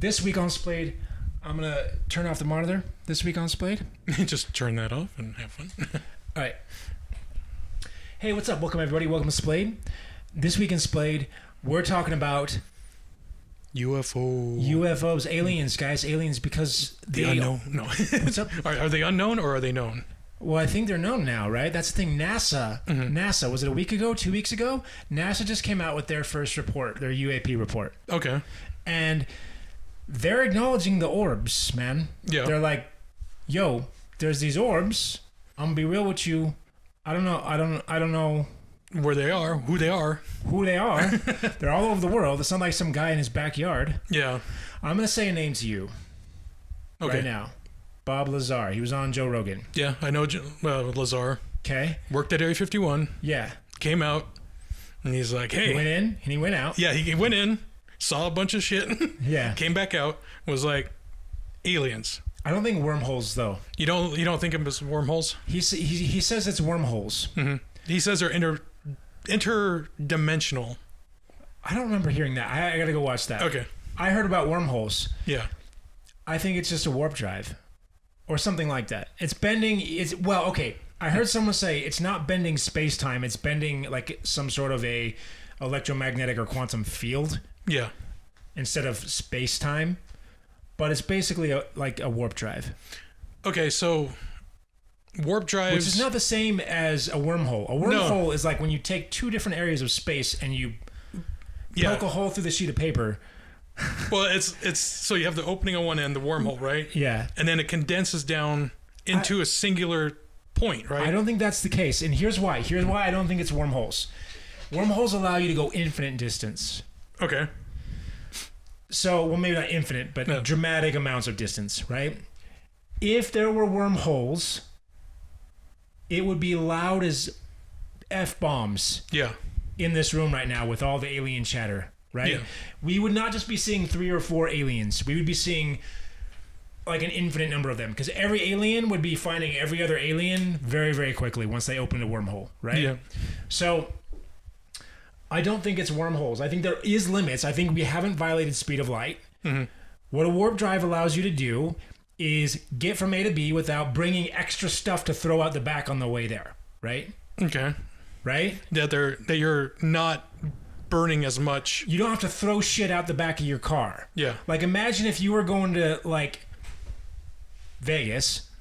This week on Splayed, I'm going to turn off the monitor. This week on Splayed. Just turn that off and have fun. All right. Hey, what's up? Welcome, everybody. Welcome to Splayed. This week in Splayed, we're talking about UFOs, aliens, guys. Aliens because the unknown. No. What's up? Are they unknown or are they known? Well, I think they're known now, right? That's the thing. NASA, was it a week ago, 2 weeks ago? NASA just came out with their first report, their UAP report. Okay. And they're acknowledging the orbs, man. Yeah. They're like, yo, there's these orbs. I'm gonna be real with you. I don't know where they are, who they are. They're all over the world. It's not like some guy in his backyard. Yeah. I'm gonna say a name to you. Okay. Right now. Bob Lazar. He was on Joe Rogan. Yeah, I know Lazar. Okay. Worked at Area 51. Yeah. Came out, and he's like, hey. He went in, and he went out. Yeah, he went in, saw a bunch of shit. Yeah. Came back out, was like, aliens. I don't think wormholes, though. You don't think of them as wormholes? He says it's wormholes. Mm-hmm. He says they're interdimensional. I don't remember hearing that. I got to go watch that. Okay. I heard about wormholes. Yeah. I think it's just a warp drive. Or something like that. It's bending. Okay. I heard someone say it's not bending space-time. It's bending like some sort of a electromagnetic or quantum field. Yeah. Instead of space-time. But it's basically like a warp drive. Okay, so warp drives... Which is not the same as a wormhole. A wormhole is like when you take two different areas of space and you poke a hole through the sheet of paper. Well, it's so you have the opening on one end, the wormhole, right? Yeah. And then it condenses down into a singular point, right? I don't think that's the case, and here's why. Here's why I don't think it's wormholes. Wormholes allow you to go infinite distance. Okay. So, well, maybe not infinite, but dramatic amounts of distance, right? If there were wormholes, it would be loud as F-bombs. Yeah. In this room right now with all the alien chatter. Right? Yeah. We would not just be seeing 3 or 4 aliens. We would be seeing like an infinite number of them because every alien would be finding every other alien very, very quickly once they open a wormhole, right? Yeah. So I don't think it's wormholes. I think there is limits. I think we haven't violated speed of light. Mm-hmm. What a warp drive allows you to do is get from A to B without bringing extra stuff to throw out the back on the way there, right? Okay. Right? That you're not burning as much. You don't have to throw shit out the back of your car. Yeah. Like imagine if you were going to like Vegas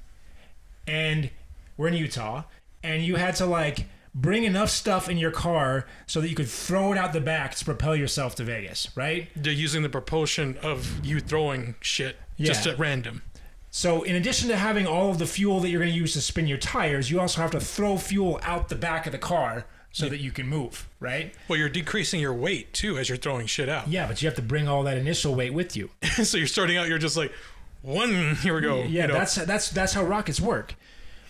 and we're in Utah and you had to like bring enough stuff in your car so that you could throw it out the back to propel yourself to Vegas, right? They're using the propulsion of you throwing shit just at random. So in addition to having all of the fuel that you're going to use to spin your tires, you also have to throw fuel out the back of the car so that you can move, right? Well, you're decreasing your weight, too, as you're throwing shit out. Yeah, but you have to bring all that initial weight with you. So you're starting out, you're just like, here we go. Yeah, that's how rockets work.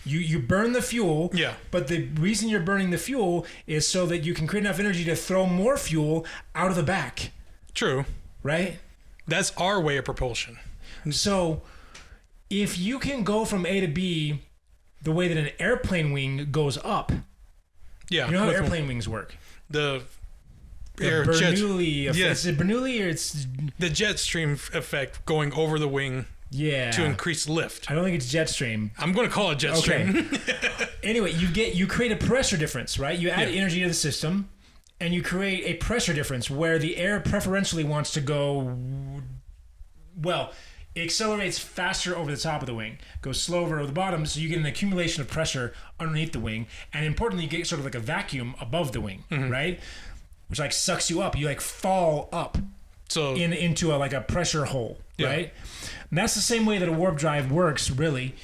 You burn the fuel, but the reason you're burning the fuel is so that you can create enough energy to throw more fuel out of the back. True. Right? That's our way of propulsion. So if you can go from A to B the way that an airplane wing goes up, you know how airplane wings work? The Bernoulli effect. Yes. Is it Bernoulli or it's... The jet stream effect going over the wing to increase lift. I don't think it's jet stream. I'm going to call it jet stream. Anyway, you create a pressure difference, right? You add energy to the system and you create a pressure difference where the air preferentially wants to go... Well... It accelerates faster over the top of the wing, goes slower over the bottom, so you get an accumulation of pressure underneath the wing, and importantly, you get sort of like a vacuum above the wing, right? Which like sucks you up. You like fall up into a pressure hole, right? And that's the same way that a warp drive works, really,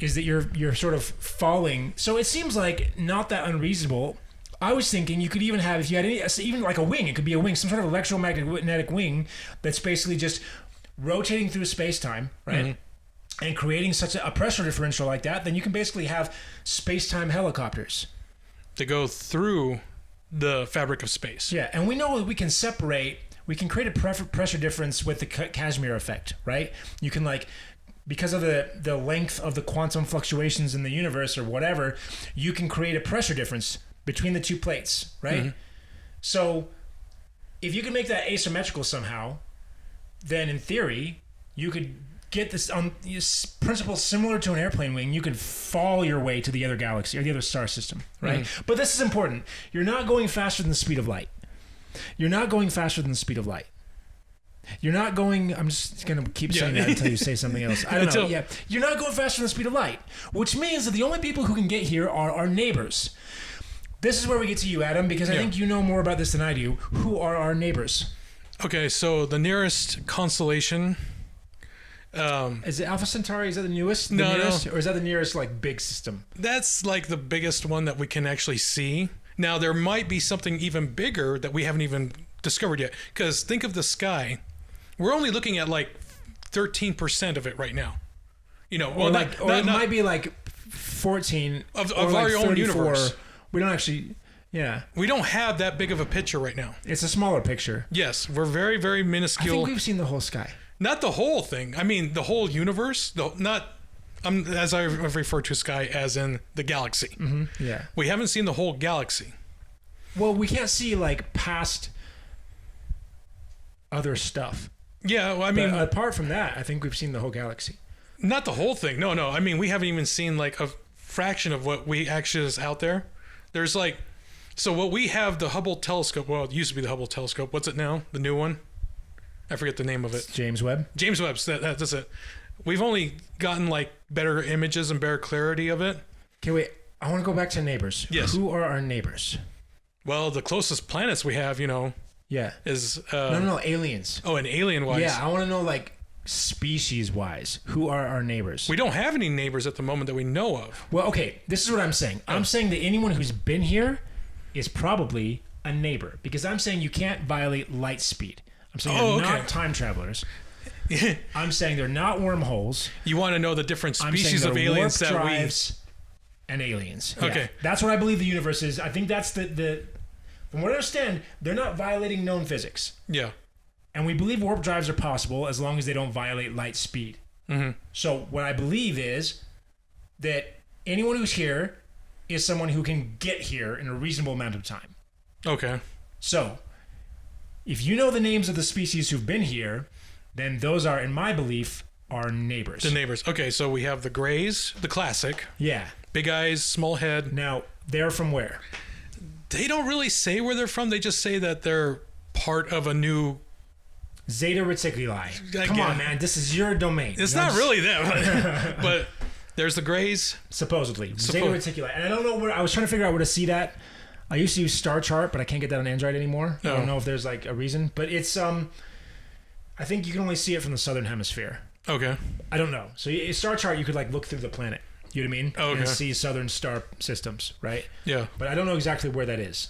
is that you're sort of falling. So it seems like not that unreasonable. I was thinking you could even have, if you had even like a wing, it could be a wing, some sort of electromagnetic wing that's basically just rotating through space-time, right? Mm-hmm. And creating such a pressure differential like that, then you can basically have space-time helicopters. To go through the fabric of space. Yeah, and we know that we can create a pressure difference with the Casimir effect, right? You can because of the length of the quantum fluctuations in the universe or whatever, you can create a pressure difference between the two plates, right? Mm-hmm. So if you can make that asymmetrical somehow, then in theory, you could get this principle similar to an airplane wing. You could fall your way to the other galaxy or the other star system, right? Mm-hmm. But this is important. You're not going faster than the speed of light. You're not going faster than the speed of light. You're not going... I'm just going to keep saying that until you say something else. I don't know. Yeah. You're not going faster than the speed of light, which means that the only people who can get here are our neighbors. This is where we get to you, Adam, because I think you know more about this than I do. Who are our neighbors? Okay, so the nearest constellation... is it Alpha Centauri? Is that the newest? No. Or is that the nearest like big system? That's like the biggest one that we can actually see. Now, there might be something even bigger that we haven't even discovered yet. Because think of the sky. We're only looking at like 13% of it right now. You know, well, it might be like 14 of or like our own universe. We don't actually, we don't have that big of a picture right now. It's a smaller picture. Yes, we're very, very minuscule. I think we've seen the whole sky. Not the whole thing. I mean, the whole universe. As I refer to sky as in the galaxy. Mm-hmm. Yeah. We haven't seen the whole galaxy. Well, we can't see like past other stuff. Yeah, well, I mean... But apart from that, I think we've seen the whole galaxy. Not the whole thing. No. I mean, we haven't even seen like a fraction of what we actually is out there. There's like... So what we have, the Hubble telescope... Well, it used to be the Hubble telescope. What's it now? The new one? I forget the name of it. James Webb? James Webb. That's it. We've only gotten like better images and better clarity of it. Okay, wait. I want to go back to neighbors. Yes. Who are our neighbors? Well, the closest planets we have, is... No, aliens. Oh, and alien-wise. Yeah, I want to know, like, species-wise. Who are our neighbors? We don't have any neighbors at the moment that we know of. Well, okay, this is what I'm saying. I'm saying that anyone who's been here is probably a neighbor. Because I'm saying you can't violate light speed. I'm saying they're not time travelers. I'm saying they're not wormholes. You want to know the different species of aliens that drives and aliens. Okay. Yeah. That's what I believe the universe is. I think that's the from what I understand, they're not violating known physics. Yeah. And we believe warp drives are possible as long as they don't violate light speed. Mm-hmm. So what I believe is that anyone who's here is someone who can get here in a reasonable amount of time. Okay. So if you know the names of the species who've been here, then those are, in my belief, our neighbors. The neighbors. Okay, so we have the Greys, the classic. Yeah. Big eyes, small head. Now, they're from where? They don't really say where they're from. They just say that they're part of a new... Zeta Reticuli. Come on, man. This is your domain. It's not really them. But there's the Greys. Supposedly. Zeta Reticuli. And I don't know where... I was trying to figure out where to see that. I used to use Star Chart, but I can't get that on Android anymore. I don't know if there's like a reason. But it's... I think you can only see it from the southern hemisphere. Okay. I don't know. So Star Chart, you could like look through the planet. You know what I mean? Okay. And see southern star systems, right? Yeah. But I don't know exactly where that is.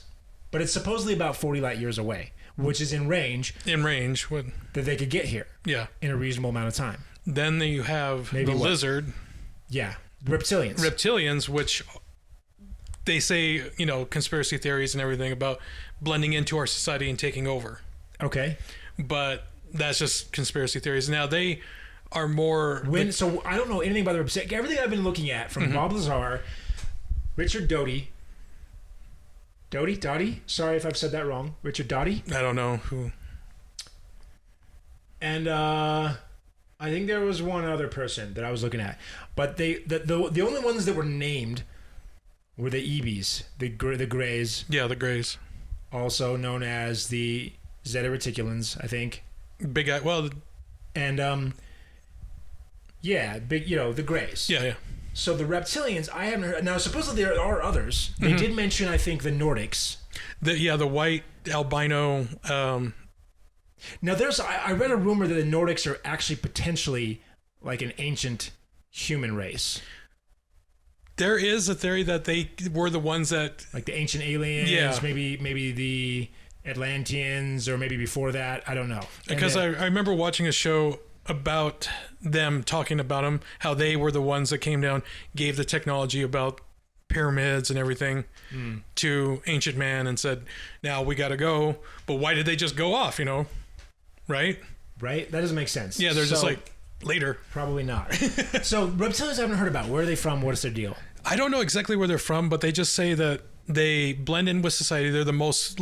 But it's supposedly about 40 light years away, which is in range. In range. That they could get here. Yeah. In a reasonable amount of time. Then you have the lizard. Yeah. Reptilians. Reptilians, which they say, conspiracy theories and everything about blending into our society and taking over. Okay. But that's just conspiracy theories. Now they are more... So I don't know anything about the reptilians. Everything I've been looking at from Bob Lazar, Richard Doty. Doty? Sorry if I've said that wrong. Richard Doty? I don't know who. And I think there was one other person that I was looking at. But the only ones that were named were the EBs, the Greys. Yeah, the Greys. Also known as the Zeta Reticulans, I think. Big eye. Well, and the Greys. Yeah. So the reptilians, I haven't heard. Now, supposedly there are others. They did mention, I think, the Nordics. The white albino. Now, I read a rumor that the Nordics are actually potentially like an ancient human race. There is a theory that they were the ones that... Like the ancient aliens, maybe the Atlanteans, or maybe before that. I don't know. Because I remember watching a show about them, talking about them, how they were the ones that came down, gave the technology about pyramids and everything to ancient man and said, now we got to go. But why did they just go off, Right? Right? That doesn't make sense. Yeah, they're just like... Later. Probably not. So reptilians I haven't heard about. Where are they from? What is their deal? I don't know exactly where they're from, but they just say that they blend in with society. They're the most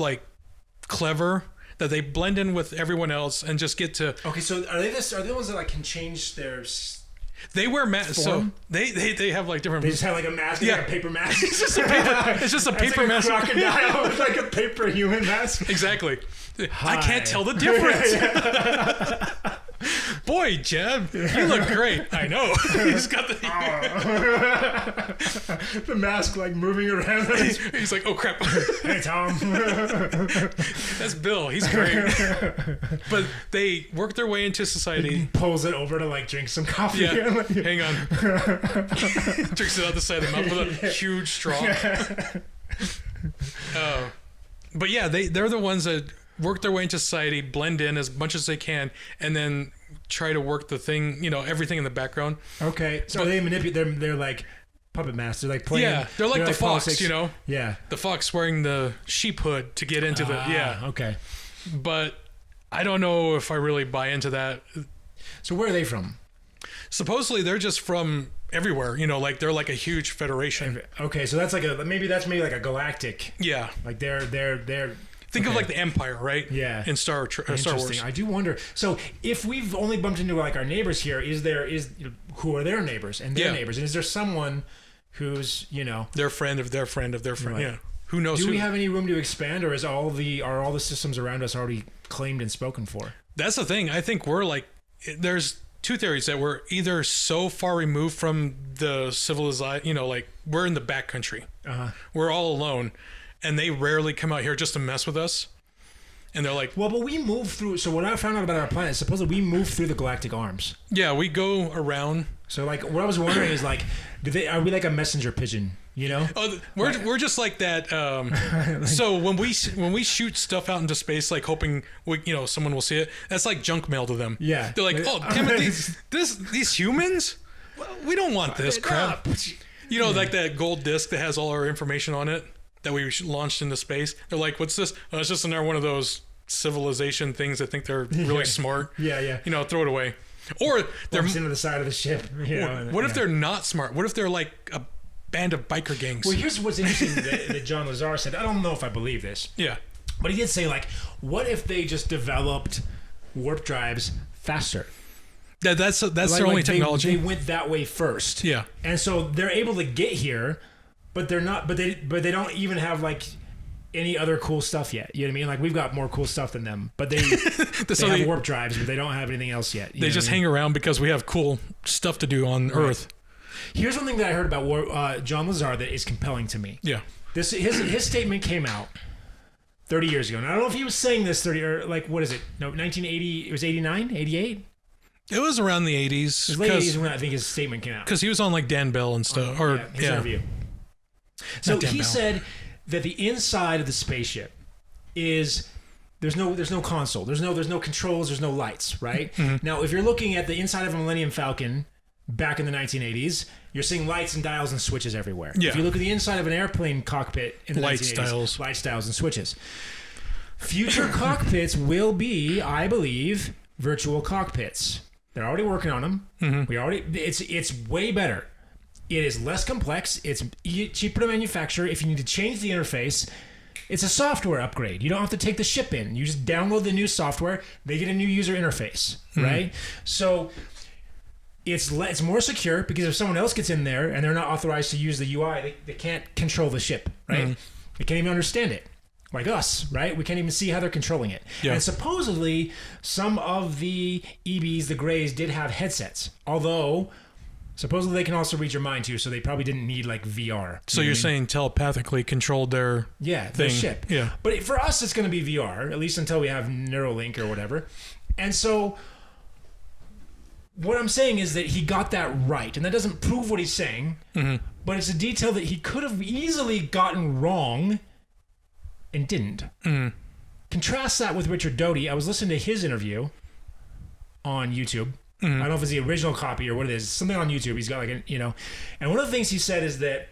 clever. that they blend in with everyone else and just get to. Okay, so are they the ones that like can change their? They wear masks, so they have like different. They just have like a mask, like a paper mask. It's just a paper. It's just a paper mask. Like a crocodile with like a paper human mask. Exactly. Hi. I can't tell the difference. Boy, Jeb, you look great. I know. He's got the the mask like moving around. He's like, oh crap. Hey Tom. That's Bill. He's great. But they work their way into society. He pulls it over to like drink some coffee. Yeah. Hang on. Drinks it out the side of the mouth with a huge straw. But yeah, they're the ones that work their way into society, blend in as much as they can, and then try to work the thing, everything in the background. Okay, so they manipulate. They're like puppet masters, like playing. Yeah, they're like the fox, politics. Yeah, the fox wearing the sheep hood to get into the. Yeah, okay. But I don't know if I really buy into that. So where are they from? Supposedly they're just from everywhere. Like they're like a huge federation. Okay, so that's maybe like a galactic. Yeah, like they're. Think of like the Empire, right? Yeah. In Star Wars. I do wonder. So if we've only bumped into like our neighbors here, who are their neighbors and their neighbors, and is there someone who's their friend of their friend of their friend? Right. Yeah. Who knows? Do we have any room to expand, or are all the systems around us already claimed and spoken for? That's the thing. I think we're like there's two theories that we're either so far removed from the civilized, like we're in the backcountry. We're all alone. And they rarely come out here just to mess with us. And they're like... Well, but we move through... So what I found out about our planet, supposedly we move through the galactic arms. Yeah, we go around. So, like, what I was wondering is, like, are we like a messenger pigeon, Oh, we're just like that... so when we shoot stuff out into space, like hoping, someone will see it, that's like junk mail to them. Yeah. They're like, oh, damn it, these humans? Well, we don't want this crap. Like that gold disc that has all our information on it that we launched into space. They're like, what's this? Oh, it's just another one of those civilization things that think they're really smart. Yeah. Throw it away. Or they're into the side of the ship. What if they're not smart? What if they're like a band of biker gangs? Well, here's what's interesting that John Lazar said. I don't know if I believe this. Yeah. But he did say, like, what if they just developed warp drives faster? That's their only technology. They went that way first. Yeah. And so they're able to get here, but they're not. But they don't even have like any other cool stuff yet. You know what I mean? Like we've got more cool stuff than them, but they have warp drives, but they don't have anything else yet. They just hang around because we have cool stuff to do on Earth. Here's one thing that I heard about John Lazar that is compelling to me. Yeah. His statement came out 30 years ago. And I don't know if he was saying this 30 or like what is it? No, 1980. It was 89, 88. It was around the 80s. It was late 80s when I think his statement came out. Because he was on like Dan Bell and stuff. His interview. So he said that the inside of the spaceship is there's no console, there's no controls, there's no lights, right? Mm-hmm. Now, if you're looking at the inside of a Millennium Falcon back in the 1980s, you're seeing lights and dials and switches everywhere. Yeah. If you look at the inside of an airplane cockpit in the 1980s, lights, dials, and switches. Future cockpits will be, I believe, virtual cockpits. They're already working on them. Mm-hmm. It's way better. It is less complex. It's cheaper to manufacture. If you need to change the interface, it's a software upgrade. You don't have to take the ship in. You just download the new software. They get a new user interface, right? So it's more secure because if someone else gets in there and they're not authorized to use the UI, they can't control the ship, right? They can't even understand it. Like us, right? We can't even see how they're controlling it. Yeah. And supposedly, some of the EBs, the Greys, did have headsets. Although, supposedly they can also read your mind too, so they probably didn't need like VR. So you're saying telepathically controlled their their ship. Yeah. But for us, it's going to be VR, at least until we have Neuralink or whatever. And so, what I'm saying is that he got that right. And that doesn't prove what he's saying, but it's a detail that he could have easily gotten wrong and didn't. Contrast that with Richard Doty. I was listening to his interview on YouTube. I don't know if it's the original copy or what it is. Something on YouTube. He's got like a, and one of the things he said is that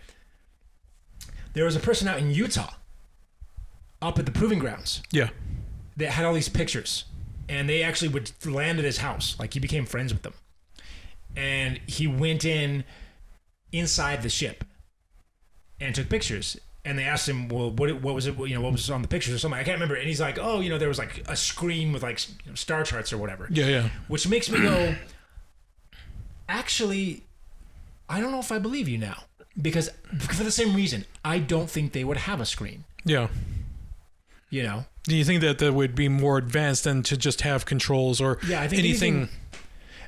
there was a person out in Utah up at the Proving Grounds. Yeah. That had all these pictures. And they actually would land at his house. Like he became friends with them. And he went inside the ship and took pictures. And they asked him, well, what was it? You know, what was on the pictures or something? I can't remember. And he's like, oh, you know, there was like a screen with like star charts or whatever. Yeah. Which makes me go, actually, I don't know if I believe you now, because for the same reason, I don't think they would have a screen. Yeah. You know. Do you think that would be more advanced than to just have controls or I think anything?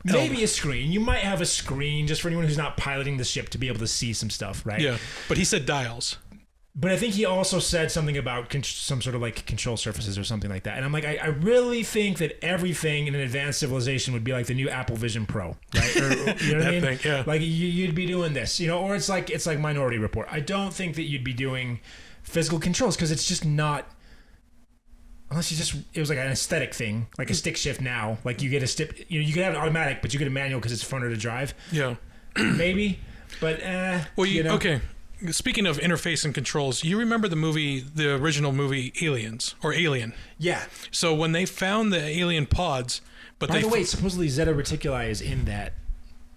Maybe a screen. You might have a screen just for anyone who's not piloting the ship to be able to see some stuff, right? Yeah, but he said dials. But I think he also said something about some sort of like control surfaces or something like that. And I'm like, I really think that everything in an advanced civilization would be like the new Apple Vision Pro, right? Or, you know what I mean? Thing, yeah. Like you'd be doing this, you know, or it's like Minority Report. I don't think that you'd be doing physical controls because it's just not. Unless it was like an aesthetic thing, like a stick shift now. Like you get a stick, you know, you could have it automatic, but you get a manual because it's funner to drive. Yeah. Maybe, but well, you know. Okay. Speaking of interface and controls, you remember the original movie Aliens or Alien? Yeah. So when they found the alien pods, but by the way, supposedly Zeta Reticuli is in that.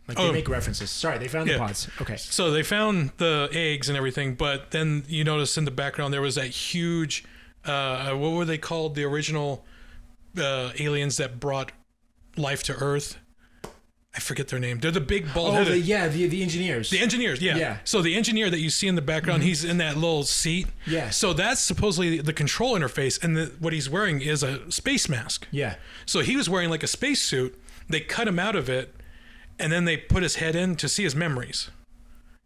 Like they make references. Sorry, they found the pods. Okay. So they found the eggs and everything, but then you notice in the background there was that huge, what were they called? The original aliens that brought life to Earth. I forget their name. They're the big bald-headed. The engineers. The engineers, yeah. So the engineer that you see in the background, he's in that little seat. Yeah. So that's supposedly the control interface, and what he's wearing is a space mask. Yeah. So he was wearing like a space suit. They cut him out of it, and then they put his head in to see his memories.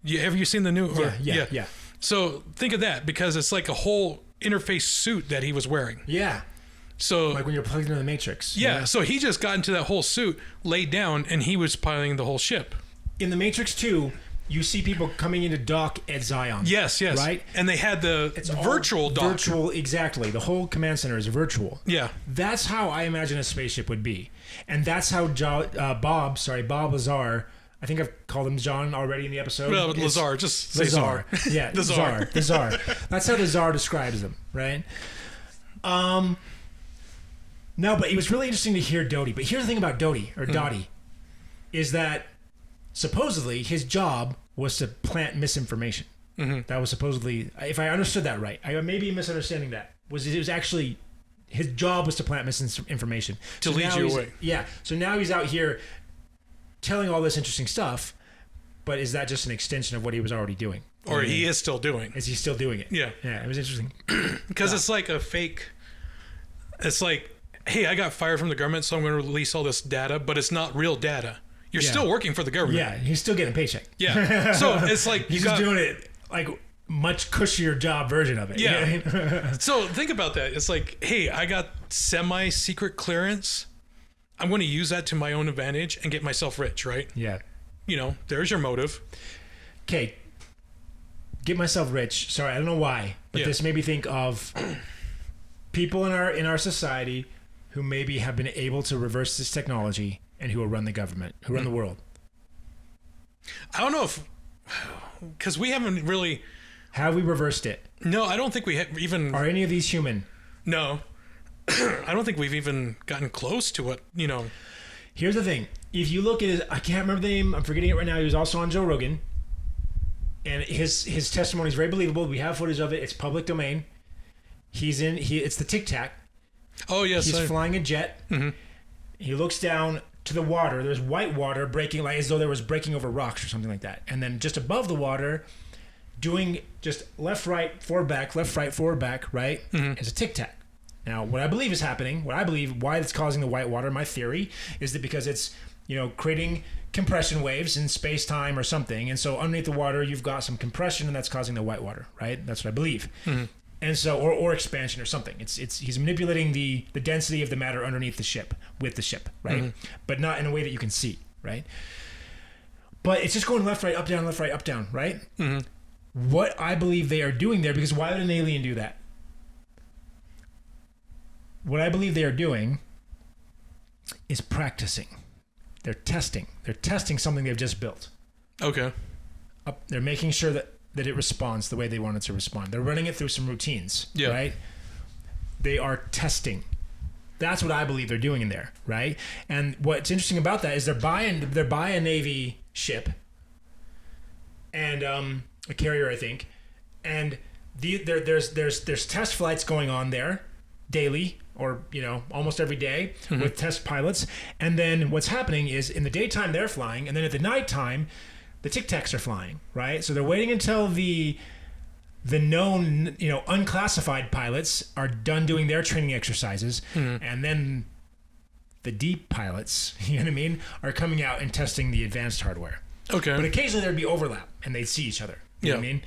Have you seen the new? Yeah. So think of that, because it's like a whole interface suit that he was wearing. Yeah. So like when you're plugged into the Matrix. Yeah. So he just got into that whole suit, laid down, and he was piloting the whole ship. In the Matrix 2, you see people coming into dock at Zion. Yes. Right? And they had the virtual dock. Virtual, exactly. The whole command center is virtual. Yeah. That's how I imagine a spaceship would be. And that's how Bob Lazar, I think I've called him John already in the episode. Well, Lazar, just say Czar. Yeah, the Czar. That's how the Czar describes them, right? No, but it was really interesting to hear Doty. But here's the thing about Dottie, is that supposedly his job was to plant misinformation. Mm-hmm. That was supposedly, if I understood that right, I may be misunderstanding that. It was actually his job was to plant misinformation to lead you away. Yeah. So now he's out here telling all this interesting stuff, but is that just an extension of what he was already doing? Or he is still doing? Is he still doing it? Yeah. Yeah. It was interesting because it's like a fake. It's like, hey, I got fired from the government, so I'm going to release all this data, but it's not real data. You're still working for the government. Yeah, he's still getting a paycheck. Yeah. So it's like he's just doing it like much cushier job version of it. Yeah. You know what I mean? So think about that. It's like, hey, I got semi-secret clearance. I'm going to use that to my own advantage and get myself rich, right? Yeah. You know, there's your motive. Okay. Get myself rich. Sorry, I don't know why, but this made me think of people in our society who maybe have been able to reverse this technology and who will run the government, who run the world. I don't know if, because we haven't really. Have we reversed it? No, I don't think we even. Are any of these human? No. I don't think we've even gotten close to what, you know. Here's the thing. If you look at his, I can't remember the name, I'm forgetting it right now. He was also on Joe Rogan. And his testimony is very believable. We have footage of it. It's public domain. It's the Tic Tac. Oh, yes. He's flying a jet. Mm-hmm. He looks down to the water. There's white water breaking, like as though there was breaking over rocks or something like that. And then just above the water, doing just left, right, forward, back, left, right, forward, back, right, is a Tic Tac. Now, what I believe is happening, why it's causing the white water, my theory, is that because it's, creating compression waves in space-time or something. And so underneath the water, you've got some compression, and that's causing the white water, right? That's what I believe. Mm-hmm. And so, or expansion or something. He's manipulating the density of the matter underneath the ship, with the ship, right? Mm-hmm. But not in a way that you can see, right? But it's just going left, right, up, down, right? Mm-hmm. What I believe they are doing there, because why would an alien do that? What I believe they are doing is practicing. They're testing. They're testing something they've just built. Okay. They're making sure that it responds the way they want it to respond. They're running it through some routines, right? They are testing. That's what I believe they're doing in there, right? And what's interesting about that is they're buying a Navy ship and a carrier, I think, and there's test flights going on there daily, or almost every day, with test pilots. And then what's happening is in the daytime they're flying, and then at the nighttime the Tic Tacs are flying, right? So they're waiting until the known unclassified pilots are done doing their training exercises, and then the deep pilots, are coming out and testing the advanced hardware. Okay. But occasionally there'd be overlap and they'd see each other. You know what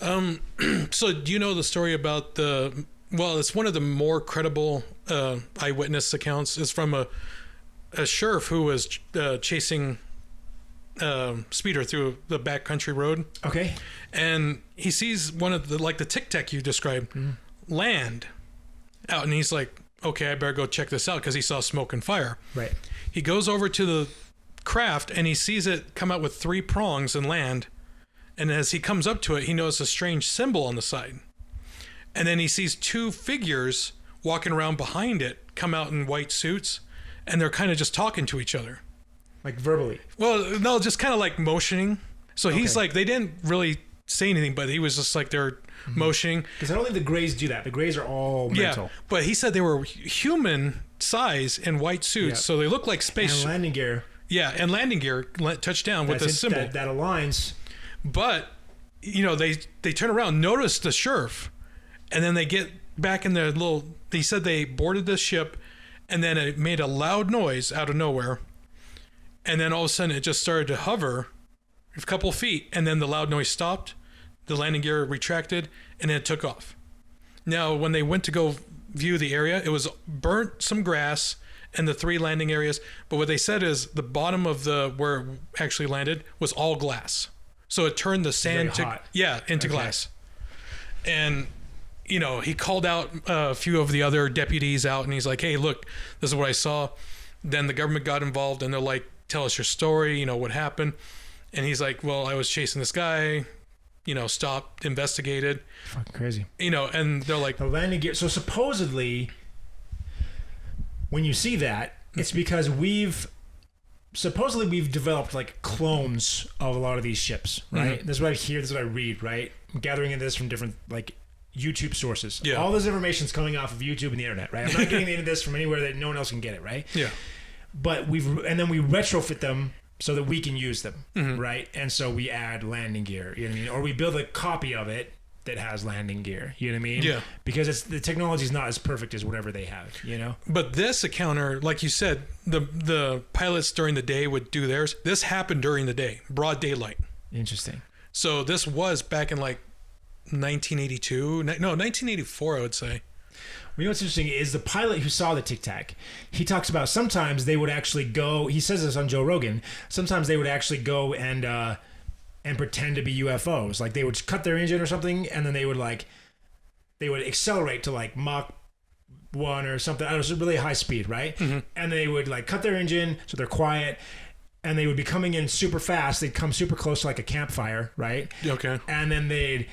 I mean? So do you know the story about it's one of the more credible eyewitness accounts. It's from a sheriff who was chasing speeder through the backcountry road. Okay. And he sees one of the Tic Tac you described land out, and he's like, okay, I better go check this out, because he saw smoke and fire. Right. He goes over to the craft and he sees it come out with 3 prongs and land. And as he comes up to it, he notices a strange symbol on the side. And then he sees 2 figures walking around behind it come out in white suits, and they're kind of just talking to each other. Like verbally? Well, no, just kind of like motioning. So he's like, they didn't really say anything, but he was just like, they're motioning. Because I don't think the Greys do that. The Greys are all mental. Yeah, but he said they were human size in white suits, so they look like space. And landing gear. Yeah, and landing gear touchdown with the symbol. That aligns. But, they turn around, notice the sheriff, and then they get back in their they said they boarded the ship, and then it made a loud noise out of nowhere. And then all of a sudden it just started to hover a couple feet, and then the loud noise stopped, the landing gear retracted, and then it took off. Now, when they went to go view the area, it was burnt some grass and the 3 landing areas, but what they said is the bottom of where it actually landed was all glass. So it turned the sand into glass. And he called out a few of the other deputies out, and he's like, hey, look, this is what I saw. Then the government got involved, and they're like, tell us your story, what happened. And he's like, well, I was chasing this guy, stopped, investigated. Fucking crazy. And they're like, the landing gear. So supposedly, when you see that, it's because we've developed like clones of a lot of these ships, right? This is what I hear, this is what I read, right? I'm gathering this from different like YouTube sources. Yeah. All this information's coming off of YouTube and the internet, right? I'm not getting into this from anywhere that no one else can get it, right? Yeah. But then we retrofit them so that we can use them, right? And so we add landing gear, you know what I mean? Or we build a copy of it that has landing gear, you know what I mean? Yeah. Because the technology is not as perfect as whatever they have, But this encounter, like you said, the pilots during the day would do theirs. This happened during the day, broad daylight. Interesting. So this was back in like 1984, I would say. What's interesting is the pilot who saw the Tic Tac, he talks about sometimes they would actually go, he says this on Joe Rogan, sometimes they would actually go and pretend to be UFOs. Like they would cut their engine or something, and then they would accelerate to like Mach 1 or something. I don't know, it's really high speed, right? And they would like cut their engine so they're quiet, and they would be coming in super fast. They'd come super close to like a campfire, right? Okay. And then they'd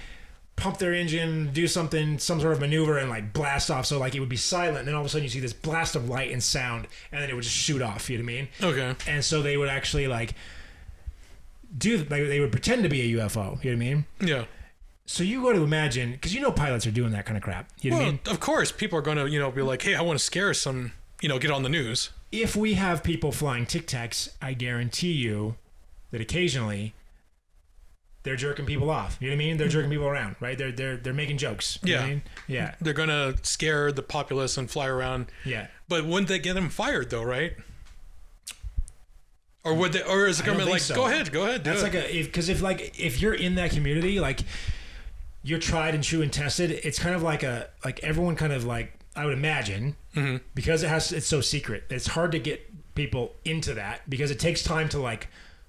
pump their engine, do some sort of maneuver, and like blast off. So like it would be silent, and then all of a sudden you see this blast of light and sound, and then it would just shoot off. You know what I mean? Okay. And so they would actually like they would pretend to be a UFO. You know what I mean? Yeah. So you got to imagine, because pilots are doing that kind of crap. You know what I mean? Of course, people are going to be like, hey, I want to scare some, get on the news. If we have people flying Tic Tacs, I guarantee you that occasionally they're jerking people off. You know what I mean? They're jerking people around, right? They're making jokes. You know what I mean? Yeah. They're gonna scare the populace and fly around. Yeah. But wouldn't they get them fired though, right? Or would they? Or is the government like, so. Go ahead, That's like if you're in that community, like you're tried and true and tested. It's kind of like everyone kind of like, I would imagine, because it's so secret. It's hard to get people into that because it takes time to like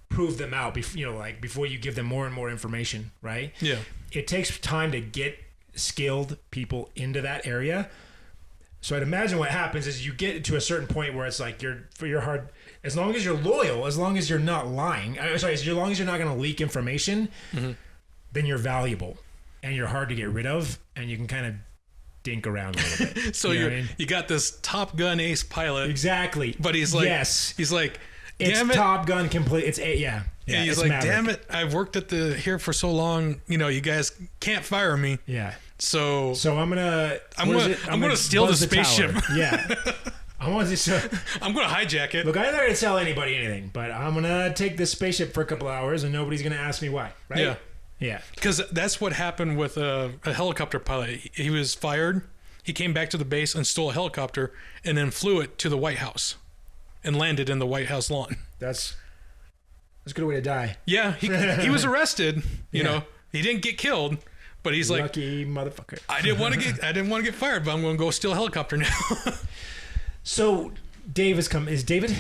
prove them out, before you give them more and more information, right? Yeah. It takes time to get skilled people into that area. So I'd imagine what happens is you get to a certain point where it's like you're hard, as long as you're loyal, as long as you're not lying, as long as you're not going to leak information, then you're valuable and you're hard to get rid of, and you can kind of dink around a little bit. So you got this Top Gun ace pilot. Exactly. But he's like, he's like, It's damn it. Top Gun complete. It's yeah. He's it's like, Maverick. damn it! I've worked at here for so long. You guys can't fire me. Yeah. So I'm gonna steal the buzz spaceship. tower. Yeah. I'm gonna hijack it. Look, I'm not gonna tell anybody anything, but I'm gonna take this spaceship for a couple hours, and nobody's gonna ask me why. Right? Yeah. Yeah. Because that's what happened with a helicopter pilot. He was fired. He came back to the base and stole a helicopter, and then flew it to the White House, and landed in the White House lawn. That's a good way to die. Yeah, he was arrested. You know, he didn't get killed, but he's lucky motherfucker. I didn't want to get fired, but I'm going to go steal a helicopter now. So Dave has come. Is David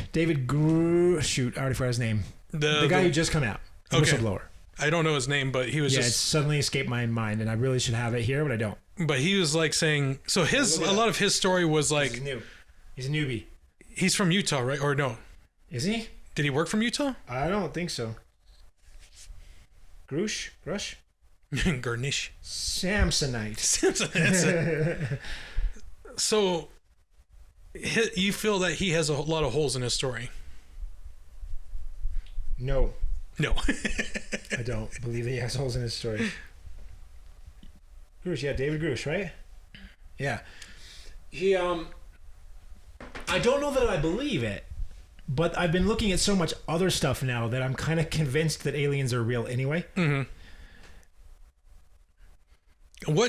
shoot, I already forgot his name. The guy who just come out. The whistleblower. I don't know his name, but he was it suddenly escaped my mind, and I really should have it here, but I don't. But he was like saying, so a lot of his story was like, he's new. He's a newbie. He's from Utah, right? Or no? Is he? Did he work from Utah? I don't think so. Grush? Garnish. Samsonite. So, you feel that he has a lot of holes in his story? No. I don't believe that he has holes in his story. Grush, yeah, David Grush, right? Yeah. He, I don't know that I believe it, but I've been looking at so much other stuff now that I'm kind of convinced that aliens are real anyway. Mm-hmm.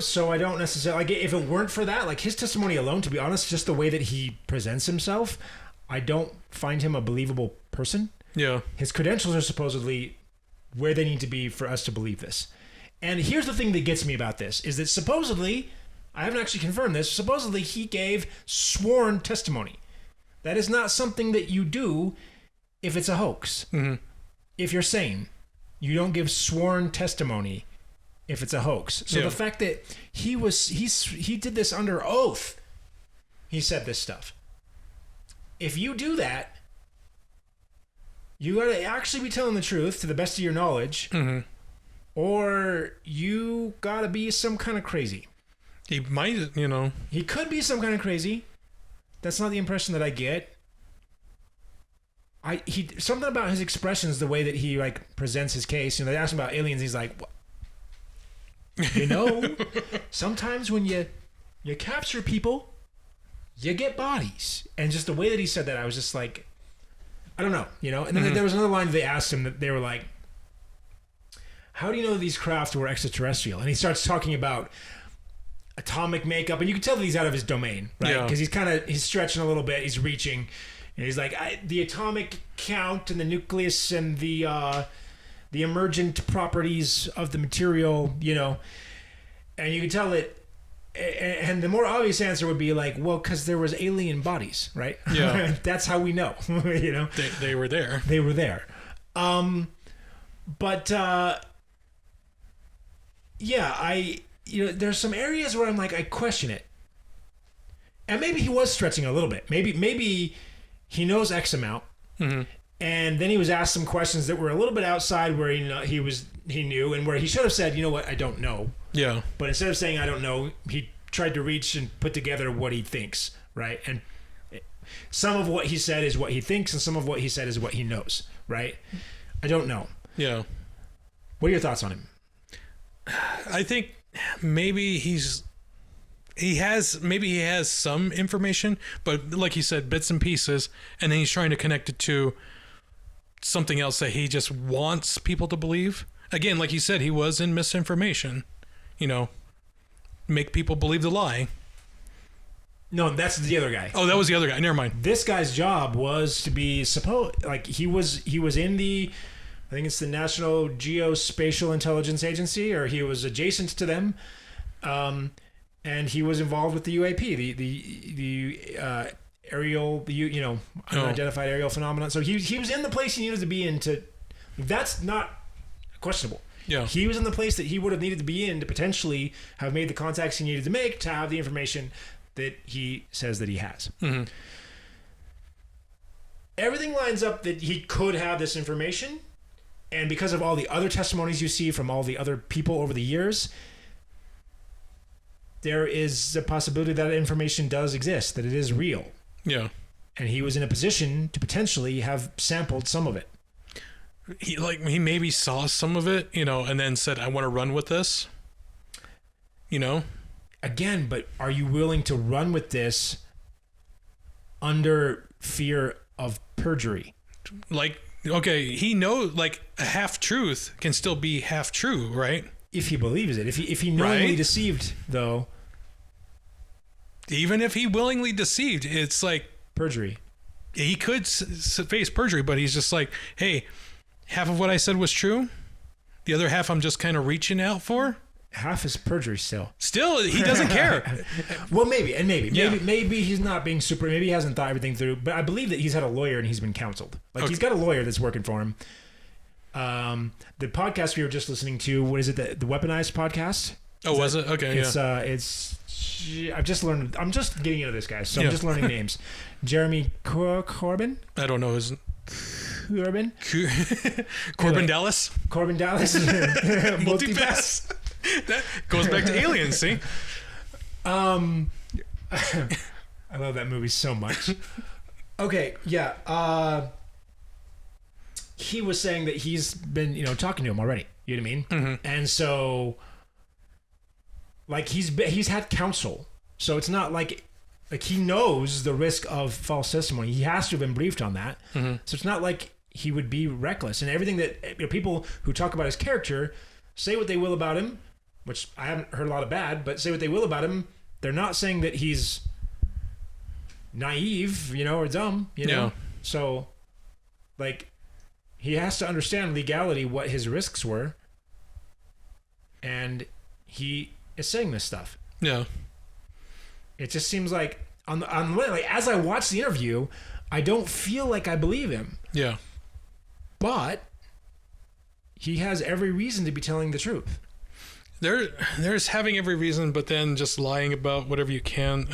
So I don't necessarily, like, if it weren't for that, like, his testimony alone, to be honest, just the way that he presents himself, I don't find him a believable person. Yeah. His credentials are supposedly where they need to be for us to believe this. And here's the thing that gets me about this, is that supposedly, I haven't actually confirmed this, supposedly he gave sworn testimony. That is not something that you do if it's a hoax. Mm-hmm. If you're sane, you don't give sworn testimony if it's a hoax. So the fact that he did this under oath, he said this stuff. If you do that, you gotta actually be telling the truth to the best of your knowledge, or you gotta be some kind of crazy. He might, He could be some kind of crazy. That's not the impression that I get. Something about his expressions, the way that he presents his case. They ask him about aliens. He's like, what? Sometimes when you capture people, you get bodies. And just the way that he said that, I was just like, I don't know, And then there was another line that they asked him that they were like, how do you know these craft were extraterrestrial? And he starts talking about atomic makeup, and you can tell that he's out of his domain, right? Because he's stretching a little bit, he's reaching, and he's like, the atomic count and the nucleus and the emergent properties of the material, and you can tell that. And the more obvious answer would be like, well, because there was alien bodies, right? Yeah. That's how we know, They were there. They were there. There's some areas where I'm like, I question it. And maybe he was stretching a little bit. Maybe he knows X amount. Mm-hmm. And then he was asked some questions that were a little bit outside where he knew, and where he should have said, you know what, I don't know. Yeah. But instead of saying I don't know, he tried to reach and put together what he thinks, right? And some of what he said is what he thinks, and some of what he said is what he knows, right? I don't know. Yeah. What are your thoughts on him? I think maybe he has some information, but like he said, bits and pieces, and then he's trying to connect it to something else that he just wants people to believe. Again, like you said, he was in misinformation. Make people believe the lie. No, that's the other guy. Oh, that was the other guy. Never mind. This guy's job was to be he was in the, I think it's the National Geospatial Intelligence Agency, or he was adjacent to them, and he was involved with the UAP, the aerial, unidentified aerial phenomenon. So he was in the place he needed to be in to. That's not questionable. Yeah. He was in the place that he would have needed to be in to potentially have made the contacts he needed to make to have the information that he says that he has. Mm-hmm. Everything lines up that he could have this information, and because of all the other testimonies you see from all the other people over the years, there is a possibility that information does exist, that it is real. Yeah. and he was in a position to potentially have sampled some of it. He maybe saw some of it, and then said, I want to run with this, Again, but are you willing to run with this under fear of perjury? Okay, he knows, a half-truth can still be half-true, right? If he believes it. If he knowingly deceived, though. Even if he willingly deceived, it's like... Perjury. He could face perjury, but he's just like, hey, half of what I said was true. The other half I'm just kind of reaching out for. Half is perjury still. Still, he doesn't care. Well, maybe he's not being super. Maybe he hasn't thought everything through. But I believe that he's had a lawyer and he's been counseled. He's got a lawyer that's working for him. The podcast we were just listening to, what is it? The Weaponized podcast. Oh, was it? Okay, it's. I've just learned. I'm just getting into this, guys. So I'm just learning names. Jeremy Corbin. I don't know his. Corbin. Corbin Dallas. Corbin Dallas. Multipass. That goes back to Aliens, see? I love that movie so much. Okay, yeah. He was saying that he's been, talking to him already. You know what I mean? Mm-hmm. And so, he's had counsel. So it's not like he knows the risk of false testimony. He has to have been briefed on that. Mm-hmm. So it's not like he would be reckless. And everything that people who talk about his character say what they will about him, which I haven't heard a lot of bad, but say what they will about him, they're not saying that he's naive, or dumb, Yeah. So, he has to understand legality, what his risks were, and he is saying this stuff. Yeah. It just seems like, as I watch the interview, I don't feel like I believe him. Yeah. But he has every reason to be telling the truth. There's having every reason, but then just lying about whatever you can.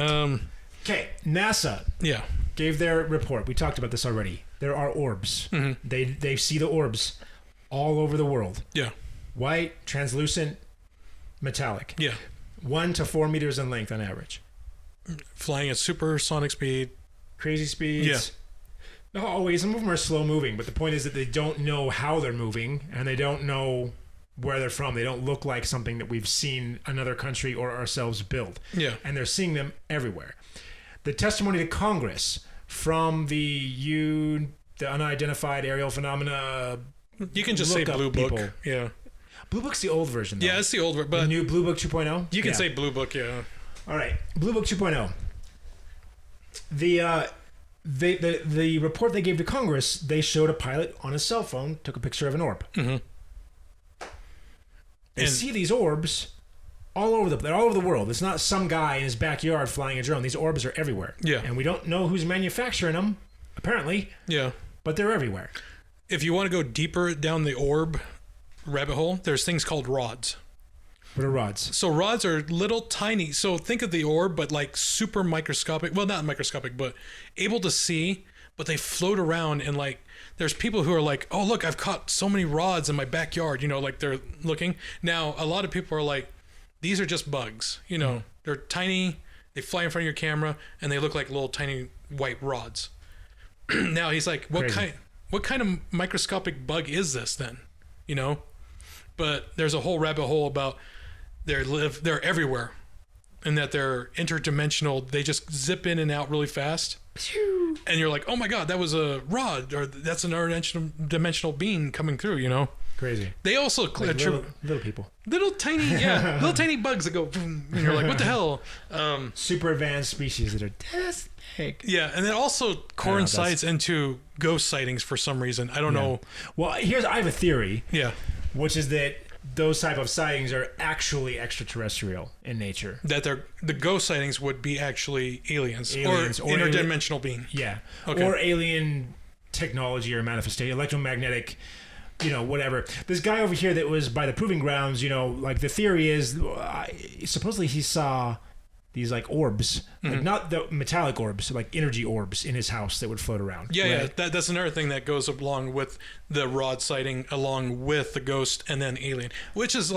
Okay, NASA. Yeah. Gave their report. We talked about this already. There are orbs. Mm-hmm. They see the orbs all over the world. Yeah. White, translucent, metallic. Yeah. 1 to 4 meters in length on average. Flying at supersonic speed. Crazy speeds. Yeah. Not always. Some of them are slow moving, but the point is that they don't know how they're moving and they don't know where they're from. They don't look like something that we've seen another country or ourselves build. Yeah. And they're seeing them everywhere. The testimony to Congress from the unidentified aerial phenomena. You can just say Blue Book. People. Yeah. Blue Book's the old version, though. Yeah, it's the old version. But the new Blue Book 2.0? You can say Blue Book, yeah. All right. Blue Book 2.0. The report they gave to Congress, they showed a pilot on his cell phone, took a picture of an orb. Mm-hmm. They see these orbs all over the world. It's not some guy in his backyard flying a drone. These orbs are everywhere. Yeah. And we don't know who's manufacturing them, apparently. Yeah. But they're everywhere. If you want to go deeper down the orb rabbit hole, there's things called rods. What are rods? So rods are little tiny. So think of the orb, but super microscopic. Well, not microscopic, but able to see. But they float around and there's people who are like, oh, look, I've caught so many rods in my backyard. They're looking. Now, a lot of people are like, these are just bugs. They're tiny. They fly in front of your camera and they look like little tiny white rods. Now he's like, what kind of microscopic bug is this then? But there's a whole rabbit hole about they're everywhere and that they're interdimensional. They just zip in and out really fast. And you're like, oh my God, that was a rod, or that's an interdimensional being coming through, Crazy. They also little people. Little tiny bugs that go boom, and you're like, what the hell? Super advanced species that are just big. Yeah, and it also coincides into ghost sightings for some reason. I don't know. Well, I have a theory. Yeah. Which is that those type of sightings are actually extraterrestrial in nature. That the ghost sightings would be actually aliens or interdimensional being. Yeah. Okay. Or alien technology or manifestation, electromagnetic, whatever. This guy over here that was by the proving grounds, the theory is supposedly he saw these orbs, not the metallic orbs, energy orbs in his house that would float around. Yeah, right? That's another thing that goes along with the rod sighting, along with the ghost and then alien, which is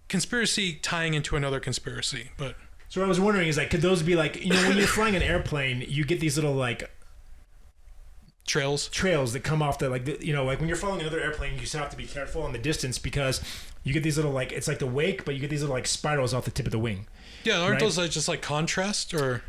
conspiracy tying into another conspiracy. But so what I was wondering is could those be when you're flying an airplane, you get these little trails that come off the like when you're following another airplane, you just have to be careful in the distance because you get these little like it's like the wake, but you get these little like spirals off the tip of the wing. Yeah, aren't those like just like contrast or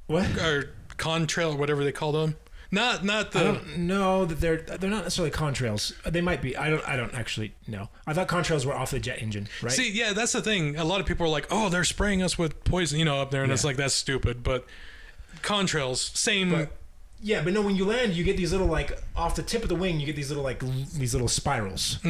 what or contrail or whatever they call them? Not the. I don't know that they're not necessarily contrails. They might be. I don't actually know. I thought contrails were off the jet engine, right? See, yeah, that's the thing. A lot of people are like, "Oh, they're spraying us with poison," up there, and it's like that's stupid. But contrails, same. But no, when you land, you get these little like off the tip of the wing. You get these little spirals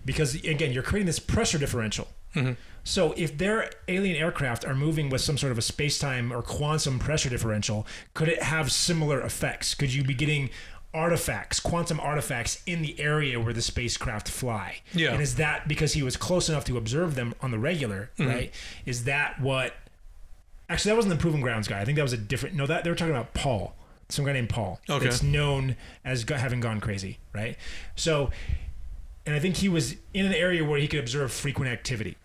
because again, you're creating this pressure differential. Mm-hmm. So if their alien aircraft are moving with some sort of a space-time or quantum pressure differential, could it have similar effects? Could you be getting quantum artifacts in the area where the spacecraft fly? Yeah. And is that because he was close enough to observe them on the regular, right? Is that what... Actually, that wasn't the Proving Grounds guy. I think that was a different... No, that they were talking about Paul. Some guy named Paul. Okay. That's known as having gone crazy, right? So, and I think he was in an area where he could observe frequent activity.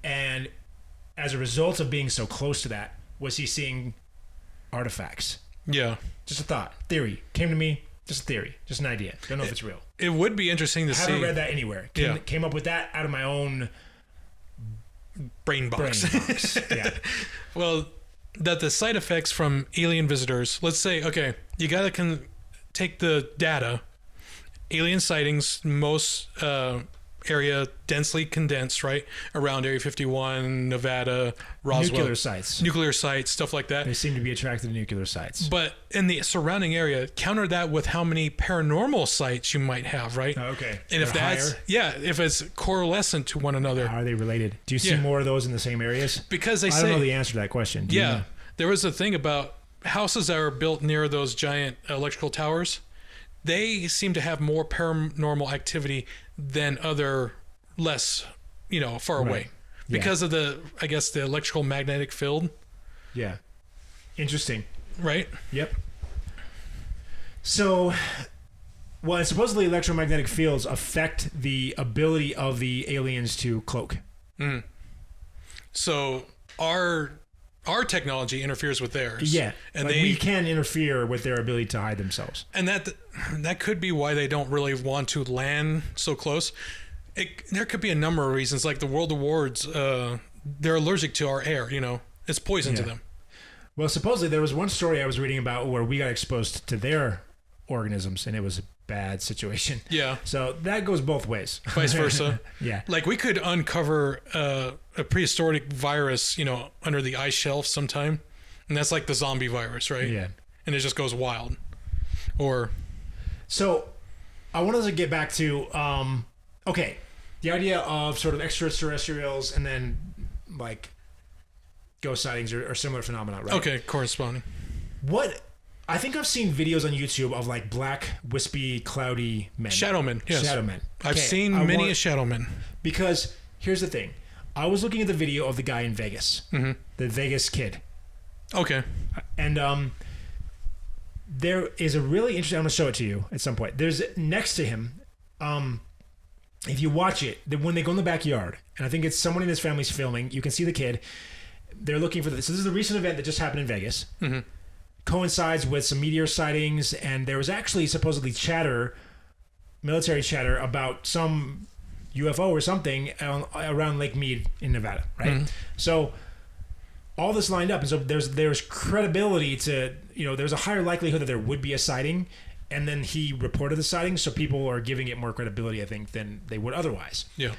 And as a result of being so close to that, was he seeing artifacts? Yeah. Just a thought. Theory. Came to me. Just a theory. Just an idea. Don't know if it's real. It would be interesting to see. I haven't read that anywhere. Came up with that out of my own brain box. Yeah. Well, that the side effects from alien visitors, let's say, okay, you got to take the data. Alien sightings, most... area densely condensed, right around Area 51, Nevada, Roswell, nuclear sites, stuff like that. They seem to be attracted to nuclear sites. But in the surrounding area, counter that with how many paranormal sites you might have, right? Okay. And if that's if it's coalescent to one another, how are they related? Do you see more of those in the same areas? Because I don't know the answer to that question. Do you know? There was a thing about houses that are built near those giant electrical towers. They seem to have more paranormal activity than other less, far away because of the electrical magnetic field. Yeah. Interesting. Right? Yep. So, and supposedly electromagnetic fields affect the ability of the aliens to cloak. Mm. So our technology interferes with theirs. Yeah, and we can interfere with their ability to hide themselves. And that could be why they don't really want to land so close. There could be a number of reasons, like the World Awards. They're allergic to our air. It's poison to them. Well, supposedly there was one story I was reading about where we got exposed to their organisms, and it was a bad situation. Yeah. So that goes both ways. Vice versa. Yeah. Like we could uncover a prehistoric virus, under the ice shelf sometime, and that's like the zombie virus, right? Yeah. And it just goes wild. So I wanted to get back to the idea of sort of extraterrestrials and then like ghost sightings or similar phenomena, right? Okay, corresponding. I think I've seen videos on YouTube of like black, wispy, cloudy men. Shadowmen, yes. Shadowmen. I've seen many a shadowman. Because here's the thing. I was looking at the video of the guy in Vegas. Mm-hmm. The Vegas kid. Okay. And there is a really interesting... I'm going to show it to you at some point. There's next to him, if you watch it, when they go in the backyard, and I think it's someone in his family's filming, you can see the kid. They're looking for this. So this is a recent event that just happened in Vegas. Mm-hmm. Coincides with some meteor sightings, and there was actually supposedly military chatter about some UFO or something around Lake Mead in Nevada, right? Mm-hmm. So all this lined up, and so there's credibility to, there's a higher likelihood that there would be a sighting, and then he reported the sighting, so people are giving it more credibility, I think, than they would otherwise. Yeah.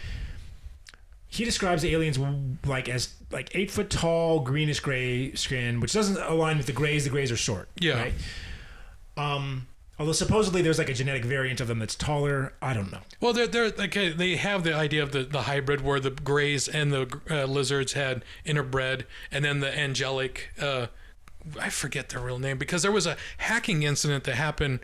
He describes the aliens as 8 foot tall, greenish gray skin, which doesn't align with the grays. The grays are short. Yeah. Right? Although supposedly there's like a genetic variant of them that's taller. I don't know. Well, they're like they have the idea of the hybrid where the grays and the lizards had interbred, and then the angelic. I forget their real name because there was a hacking incident that happened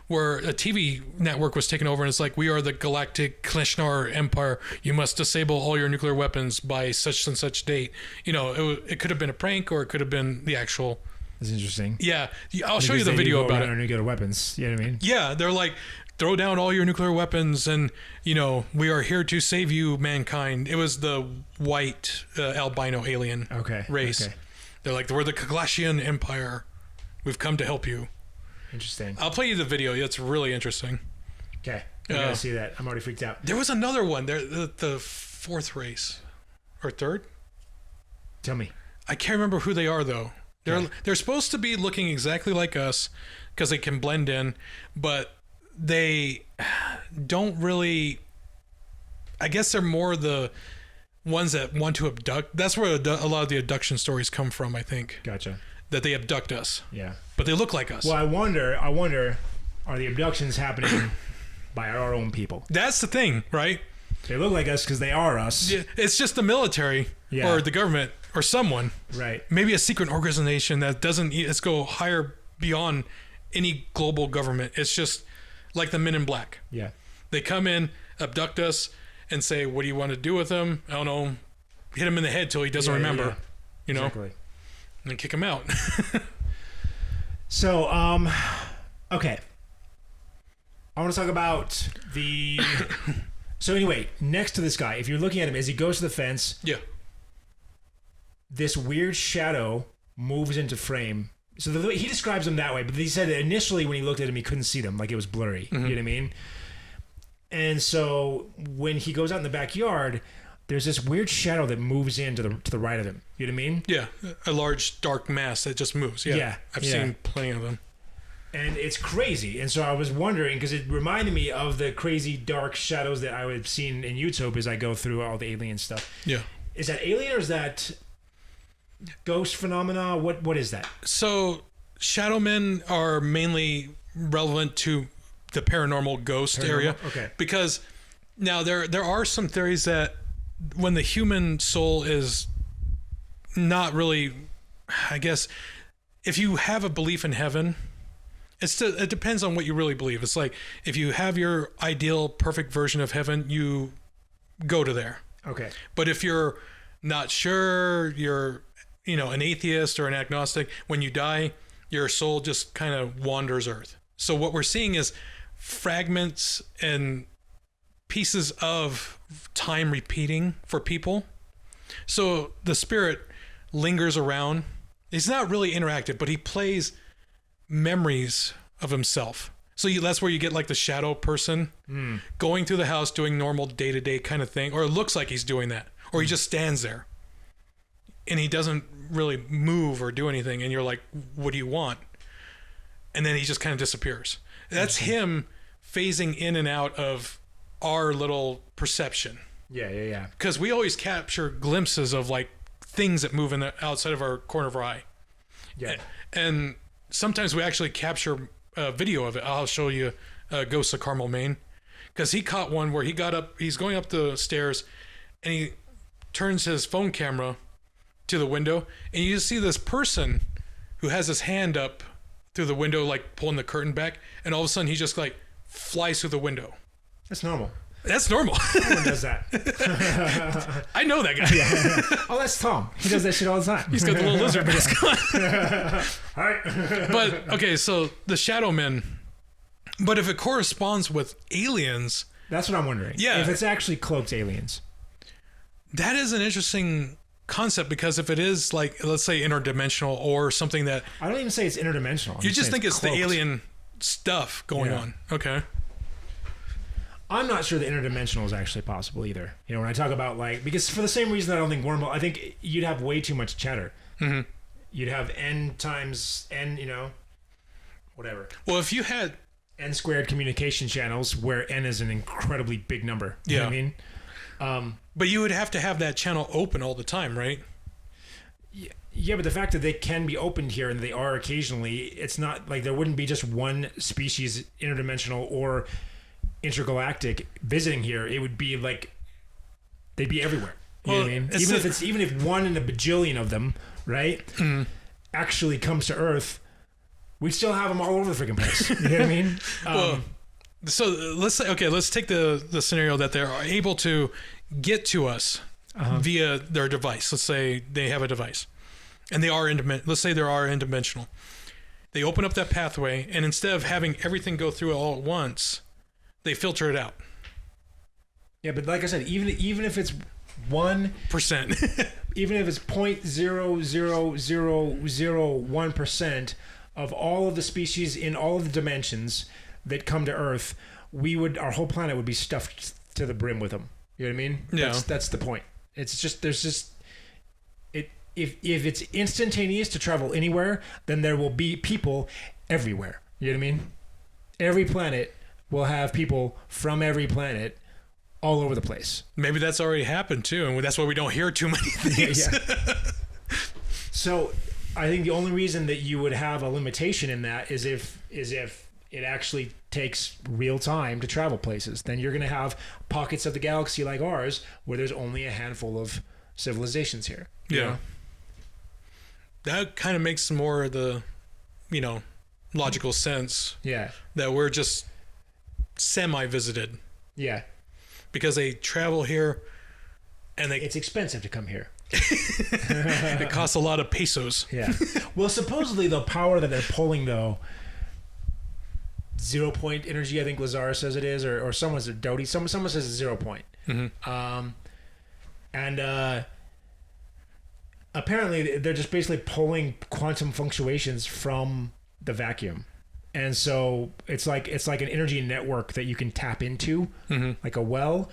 where a TV network was taken over, and it's like, we are the Galactic Kleshnar Empire. You must disable all your nuclear weapons by such and such date. It could have been a prank, or it could have been the actual. That's interesting. Yeah, I'll show you the video about it. Nuclear weapons. You know what I mean? Yeah, they're like, throw down all your nuclear weapons, and we are here to save you, mankind. It was the white albino alien race. Okay. They're like, we're the Kaglashian Empire. We've come to help you. Interesting. I'll play you the video. It's really interesting. Okay. I gotta see that. I'm already freaked out. There was another one. There, the fourth race or third. Tell me. I can't remember who they are though. They're supposed to be looking exactly like us because they can blend in, but they don't really. I guess they're more the ones that want to abduct. That's where a lot of the abduction stories come from, I think. Gotcha. That they abduct us. Yeah. But they look like us. Well, I wonder, are the abductions happening by our own people? That's the thing, right? They look like us because they are us. Yeah, it's just the military or the government or someone. Right. Maybe a secret organization that doesn't, let's go higher beyond any global government. It's just like the Men in Black. Yeah. They come in, abduct us, and say, what do you want to do with him? I don't know. Hit him in the head till he doesn't remember. Yeah. You know? Exactly. And then kick him out. So, okay. I want to talk about the... So anyway, next to this guy, if you're looking at him as he goes to the fence, yeah, this weird shadow moves into frame. So he describes them that way, but he said that initially when he looked at him, he couldn't see them, like it was blurry. Mm-hmm. You know what I mean? And so when he goes out in the backyard, there's this weird shadow that moves in to the right of him. You know what I mean? Yeah, a large dark mass that just moves. Yeah, I've seen plenty of them. And it's crazy. And so I was wondering, because it reminded me of the crazy dark shadows that I would have seen in YouTube as I go through all the alien stuff. Yeah. Is that alien or is that ghost phenomena? What is that? So shadow men are mainly relevant to the paranormal ghost area. Okay. Because now there are some theories that when the human soul is not really, I guess, if you have a belief in heaven, it depends on what you really believe. It's like if you have your ideal perfect version of heaven, you go to there. Okay. But if you're not sure, you're an atheist or an agnostic, when you die, your soul just kind of wanders Earth. So what we're seeing is fragments and pieces of time repeating for people. So the spirit lingers around. He's not really interactive, but he plays memories of himself. So that's where you get like the shadow person going through the house doing normal day-to-day kind of thing, or it looks like he's doing that, or he just stands there and he doesn't really move or do anything, and you're like, what do you want? And then he just kind of disappears. That's him phasing in and out of our little perception. Yeah. Because we always capture glimpses of like things that move in the outside of our corner of our eye. Yeah. And sometimes we actually capture a video of it. I'll show you Ghosts of Carmel, Maine. Because he caught one where he's going up the stairs and he turns his phone camera to the window, and you just see this person who has his hand up through the window, like pulling the curtain back, and all of a sudden he just like flies through the window. That's normal. That's normal. Everyone does that. I know that guy. Yeah. Oh, that's Tom. He does that shit all the time. He's got the little lizard mask on. All right. But, okay, so the shadow men, but if it corresponds with aliens... That's what I'm wondering. Yeah. If it's actually cloaked aliens. That is an interesting concept, because if it is like, let's say, interdimensional or something that... I don't even say it's interdimensional. You just think it's cloaked. the alien stuff going on. Okay. I'm not sure the interdimensional is actually possible either. When I talk about because for the same reason I don't think wormhole, I think you'd have way too much chatter. Mm-hmm. You'd have n times n, whatever. Well, if you had n squared communication channels where n is an incredibly big number. You know what I mean? But you would have to have that channel open all the time, right? Yeah, but the fact that they can be opened here and they are occasionally, it's not like there wouldn't be just one species, interdimensional or intergalactic, visiting here. It would be like they'd be everywhere. You know what I mean? Even if one in a bajillion of them, right, actually comes to Earth, we'd still have them all over the freaking place. You know what I mean? So let's take the scenario that they're able to get to us via their device. Let's say they have a device, and they are let's say they are interdimensional. They open up that pathway, and instead of having everything go through it all at once, they filter it out. Yeah, but like I said, even if it's 1%, even if it's 0.00001% of all of the species in all of the dimensions that come to Earth, our whole planet would be stuffed to the brim with them. You know what I mean? Yeah. That's the point. It's just if it's instantaneous to travel anywhere, then there will be people everywhere. You know what I mean? Every planet will have people from every planet all over the place. Maybe that's already happened too, and that's why we don't hear too many things. Yeah. So I think the only reason that you would have a limitation in that is if it actually takes real time to travel places. Then you're going to have pockets of the galaxy like ours where there's only a handful of civilizations here. Yeah. Know? That kind of makes more of the, logical sense. Yeah. That we're just semi-visited. Yeah. Because they travel here and it's expensive to come here. It costs a lot of pesos. Yeah. Well, supposedly the power that they're pulling, though, 0 point energy, I think Lazar says it is, or someone says Doty. Someone says it's 0 point. Mm-hmm. And apparently they're just basically pulling quantum fluctuations from the vacuum. And so it's like an energy network that you can tap into, like a well,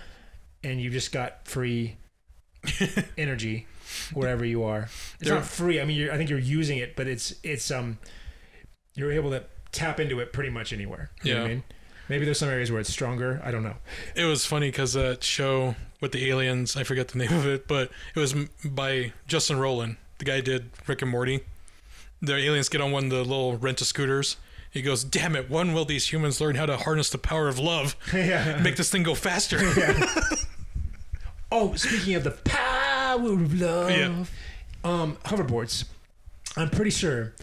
and you just got free energy wherever you are. It's not free. I mean, I think you're using it, but it's you're able to tap into it pretty much anywhere. You know what I mean? Maybe there's some areas where it's stronger. I don't know. It was funny because that show with the aliens, I forget the name of it, but it was by Justin Roiland. The guy who did Rick and Morty. The aliens get on one of the little rent-a-scooters. He goes, "Damn it, when will these humans learn how to harness the power of love? Make this thing go faster." Yeah. Oh, speaking of the power of love, hoverboards. I'm pretty sure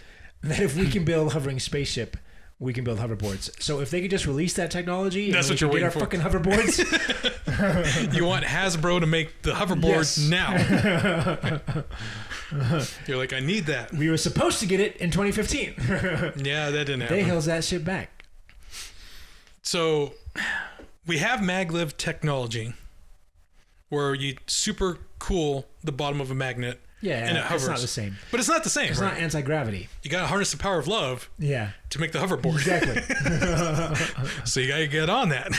that if we can build a hovering spaceship, we can build hoverboards. So if they could just release that technology, that's what you're waiting for. Get our fucking hoverboards. You want Hasbro to make the hoverboards now. You're like, I need that. We were supposed to get it in 2015. Yeah, that didn't happen. They held that shit back. So we have maglev technology where you super cool the bottom of a magnet. Yeah, and it hovers. It's not the same. But it's not the same, It's right? not anti-gravity. You got to harness the power of love to make the hoverboard. Exactly. So you got to get on that.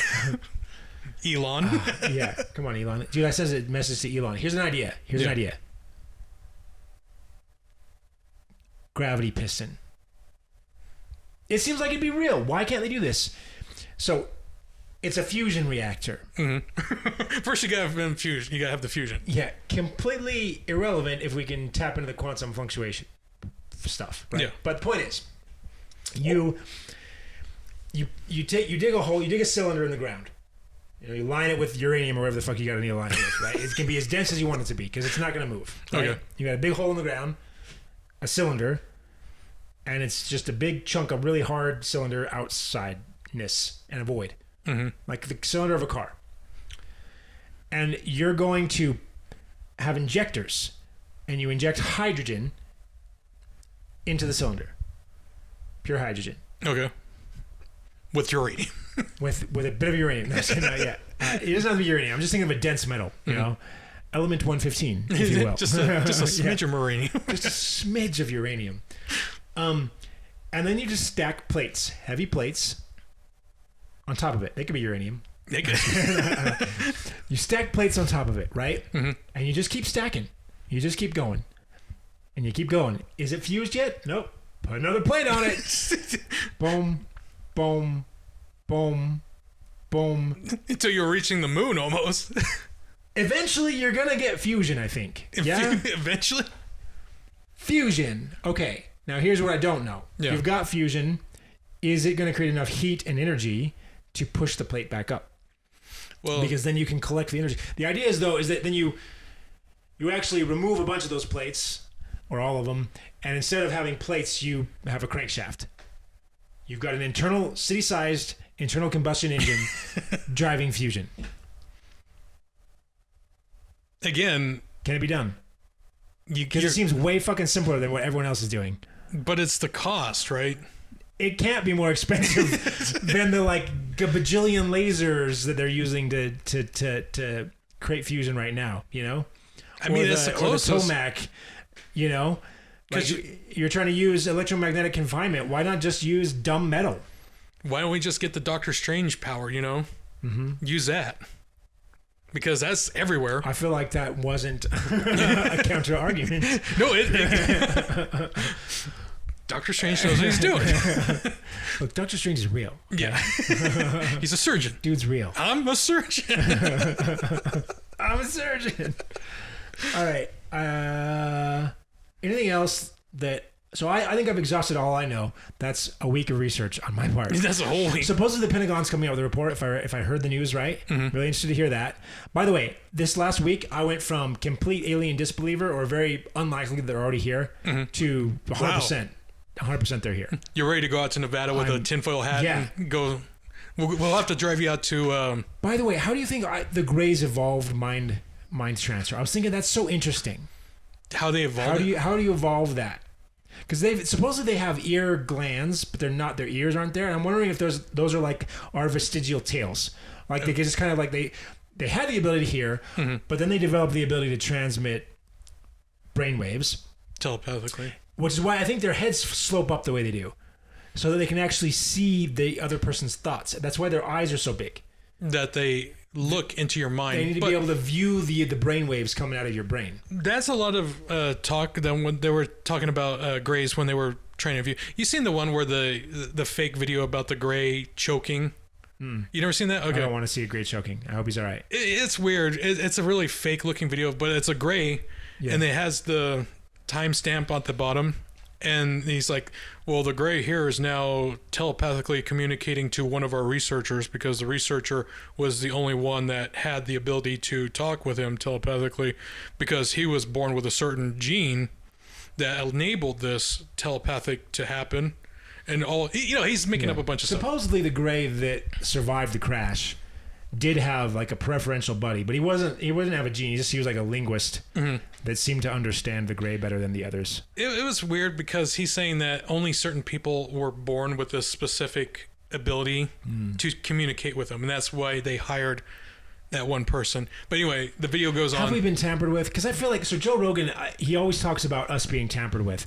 Elon. Yeah, come on, Elon. Dude, I says a message to Elon. Here's an idea. An idea. Gravity piston. It seems like it'd be real. Why can't they do this? So, it's a fusion reactor. Mm-hmm. First, you gotta have fusion. You gotta have the fusion. Yeah, completely irrelevant if we can tap into the quantum fluctuation stuff. Right? Yeah. But the point is, you dig a hole, you dig a cylinder in the ground. You line it with uranium or whatever the fuck you got to need to line it with. Right? It can be as dense as you want it to be because it's not going to move. Right? Okay. You got a big hole in the ground, a cylinder, and it's just a big chunk of really hard cylinder outsideness and a void. Mm-hmm. Like the cylinder of a car. And you're going to have injectors, and you inject hydrogen into the cylinder. Pure hydrogen. Okay. With uranium. with a bit of uranium. Not yet. It doesn't have to be uranium. I'm just thinking of a dense metal, you know? Element 115, if you will. just a smidge of uranium. Just a smidge of uranium. And then you just stack plates, heavy plates, on top of it. They could be uranium. They could. You stack plates on top of it, right? Mm-hmm. And you just keep stacking. You just keep going. And you keep going. Is it fused yet? Nope. Put another plate on it. Boom, boom, boom, boom. Until you're reaching the moon almost. Eventually, you're going to get fusion, I think. Yeah? Eventually? Fusion. Okay. Now, here's what I don't know. Yeah. You've got fusion. Is it going to create enough heat and energy to push the plate back up? Well, because then you can collect the energy. The idea is, though, is that then you actually remove a bunch of those plates, or all of them, and instead of having plates, you have a crankshaft. You've got an internal, city-sized internal combustion engine driving fusion. again, Can it be done? Because it seems way fucking simpler than what everyone else is doing. But it's the cost, right? It can't be more expensive than the like bajillion lasers that they're using to create fusion right now. You know, I mean, that's the closest. Or the Tomac, you know, Like you're trying to use electromagnetic confinement. Why not just use dumb metal? Why don't we just get the Doctor Strange power, Use that. Because that's everywhere. I feel like that wasn't a counter argument. No, Doctor Strange knows what he's doing. Look, Doctor Strange is real. Okay? Yeah. He's a surgeon. Dude's real. I'm a surgeon. I'm a surgeon. All right. Anything else that... So I think I've exhausted all I know. That's a week of research on my part. That's a whole week. Supposedly the Pentagon's coming out with a report, if I heard the news right. Mm-hmm. Really interested to hear that. By the way, this last week, I went from complete alien disbeliever or very unlikely that they're already here to 100%. Wow. 100% they're here. You're ready to go out to Nevada with a tinfoil hat and go... We'll have to drive you out to... By the way, how do you think the Greys evolved mind transfer? I was thinking that's so interesting. How they evolved How do you evolve that? Because supposedly they have ear glands, but they're not. Their ears aren't there. And I'm wondering if those are like our vestigial tails. Like they just kind of like they had the ability to hear, but then they developed the ability to transmit brainwaves telepathically. Which is why I think their heads slope up the way they do, so that they can actually see the other person's thoughts. That's why their eyes are so big. That they look into your mind. They need to be able to view the brainwaves coming out of your brain. That's a lot of talk that when they were talking about Greys when they were trying to view. You seen the one where the fake video about the Grey choking? You never seen that? Okay. I don't want to see a Grey choking. I hope he's all right. It's weird. It's a really fake looking video, but it's a Grey, and it has the timestamp at the bottom. And he's like, well, the Grey here is now telepathically communicating to one of our researchers because the researcher was the only one that had the ability to talk with him telepathically because he was born with a certain gene that enabled this telepathic to happen. And he's making up a bunch of stuff. Supposedly the Grey that survived the crash did have like a preferential buddy, but he wouldn't have a gene. He was like a linguist that seemed to understand the Grey better than the others. It was weird because he's saying that only certain people were born with this specific ability to communicate with them, and that's why they hired that one person. But anyway, the video goes on. Have we been tampered with? Because I feel like Joe Rogan, he always talks about us being tampered with.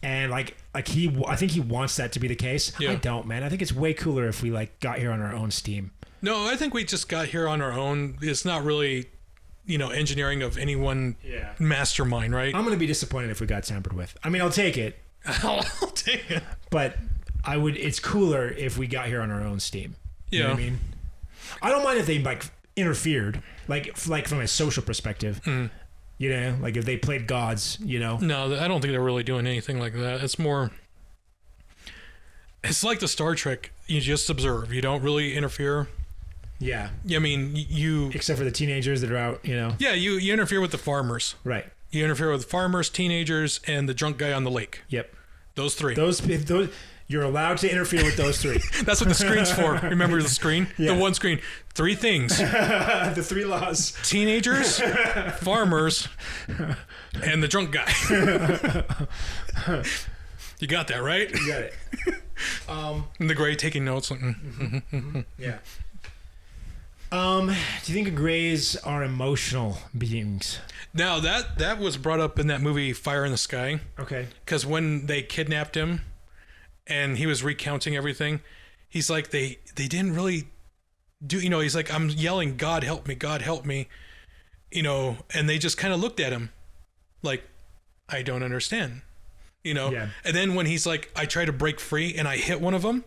And I think he wants that to be the case. Yeah. I don't, man. I think it's way cooler if we got here on our own steam. No, I think we just got here on our own. It's not really, engineering of any one mastermind, right? I'm going to be disappointed if we got tampered with. I mean, I'll take it. I'll take it. But it's cooler if we got here on our own steam. You know what I mean? I don't mind if they interfered, like from a social perspective. If they played gods, No, I don't think they're really doing anything like that. It's like the Star Trek. You just observe. You don't really interfere. Yeah. I mean, you... Except for the teenagers that are out, Yeah, you interfere with the farmers. Right. You interfere with farmers, teenagers, and the drunk guy on the lake. Yep. Those three. Those you're allowed to interfere with those three. That's what the screen's for. Remember the screen? Yeah. The one screen. 3 things. The 3 laws. Teenagers, farmers, and the drunk guy. You got that, right? You got it. And the Grey taking notes. Yeah. Do you think Greys are emotional beings? Now, that was brought up in that movie Fire in the Sky. Okay. Because when they kidnapped him and he was recounting everything, he's like, they didn't really do, he's like, I'm yelling, God help me, God help me, and they just kind of looked at him like, I don't understand, Yeah. And then when he's like, I try to break free and I hit one of them,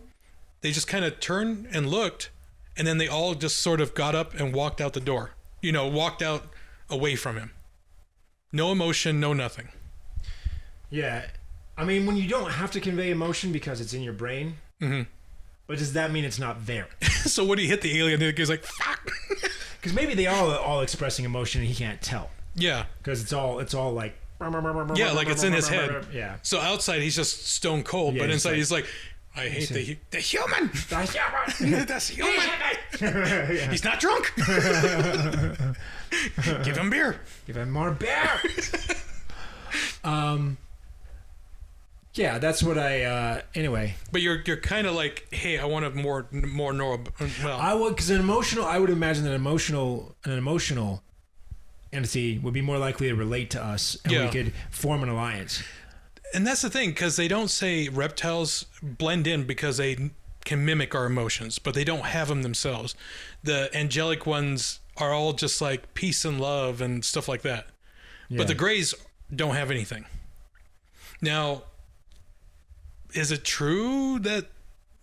they just kind of turned and looked, and then they all just sort of got up and walked out the door, walked out away from him. No emotion, no nothing. Yeah. I mean, when you don't have to convey emotion because it's in your brain, but does that mean it's not there? So when he hit the alien, the guy's like, fuck. Because maybe they are all expressing emotion and he can't tell. Yeah. Because it's all like... Yeah, like it's in his head. Yeah. So outside, he's just stone cold, but inside, he's like, I hate the human. That's human. He's not drunk. Give him beer. Give him more beer. Yeah, that's what I. Anyway. But you're kind of like, hey, I want to more know. Well, I would, because I would imagine that an emotional entity would be more likely to relate to us, and we could form an alliance. And that's the thing, because they don't say reptiles blend in because they can mimic our emotions, but they don't have them themselves. The angelic ones are all just like peace and love and stuff like that. Yeah. But the grays don't have anything. Now, is it true that,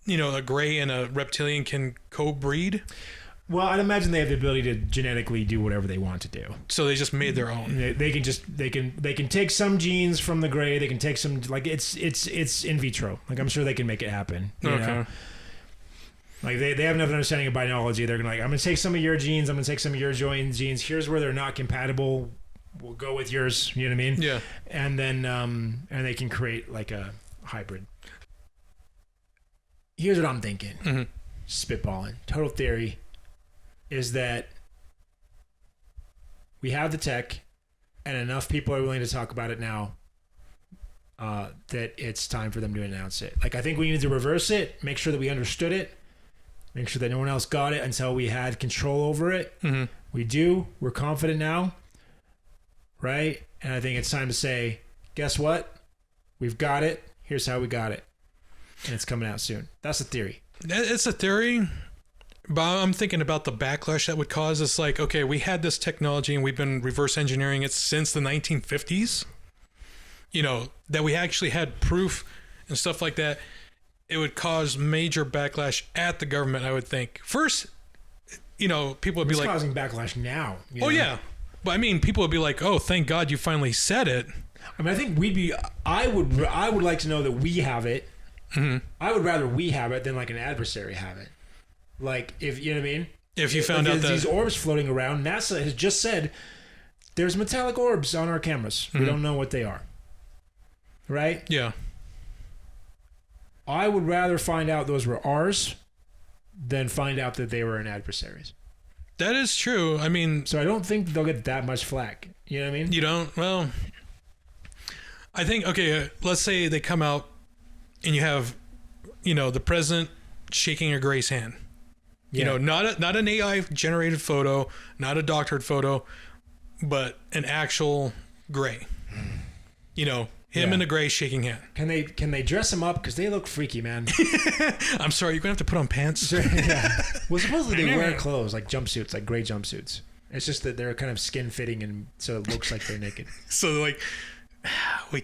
a gray and a reptilian can co-breed? Well, I'd imagine they have the ability to genetically do whatever they want to do. So they just made their own. They can take some genes from the gray. They can take some, like, it's in vitro. Like, I'm sure they can make it happen. You know? Like they have enough understanding of biology. They're gonna I'm gonna take some of your genes. I'm gonna take some of your genes. Here's where they're not compatible. We'll go with yours. You know what I mean? Yeah. And then and they can create like a hybrid. Here's what I'm thinking. Mm-hmm. Spitballing. Total theory is that we have the tech and enough people are willing to talk about it now that it's time for them to announce it. Like, I think we need to reverse it, make sure that we understood it, make sure that no one else got it until we had control over it. Mm-hmm. We do. We're confident now, right? And I think it's time to say, guess what? We've got it. Here's how we got it. And it's coming out soon. That's the theory. It's a theory. But I'm thinking about the backlash that would cause. It's like, okay, we had this technology and we've been reverse engineering it since the 1950s. That we actually had proof and stuff like that. It would cause major backlash at the government, I would think. First, people would be like... It's causing backlash now. Yeah. But I mean, people would be like, oh, thank God you finally said it. I mean, I think I would like to know that we have it. Mm-hmm. I would rather we have it than like an adversary have it. Like, if you know what I mean? If you found out that these orbs floating around, NASA has just said there's metallic orbs on our cameras. Mm-hmm. We don't know what they are. Right? Yeah. I would rather find out those were ours than find out that they were an adversary's. That is true. I mean... So I don't think they'll get that much flack. You know what I mean? You don't? Well, I think, okay, let's say they come out and you have, the president shaking a gray's hand. Yeah. Not an AI-generated photo, not a doctored photo, but an actual gray. Him and a gray shaking hand. Can they dress him up? Because they look freaky, man. I'm sorry, you're going to have to put on pants? Yeah. Well, supposedly they wear clothes, like jumpsuits, like gray jumpsuits. It's just that they're kind of skin-fitting, and so it looks like they're naked. So, like, we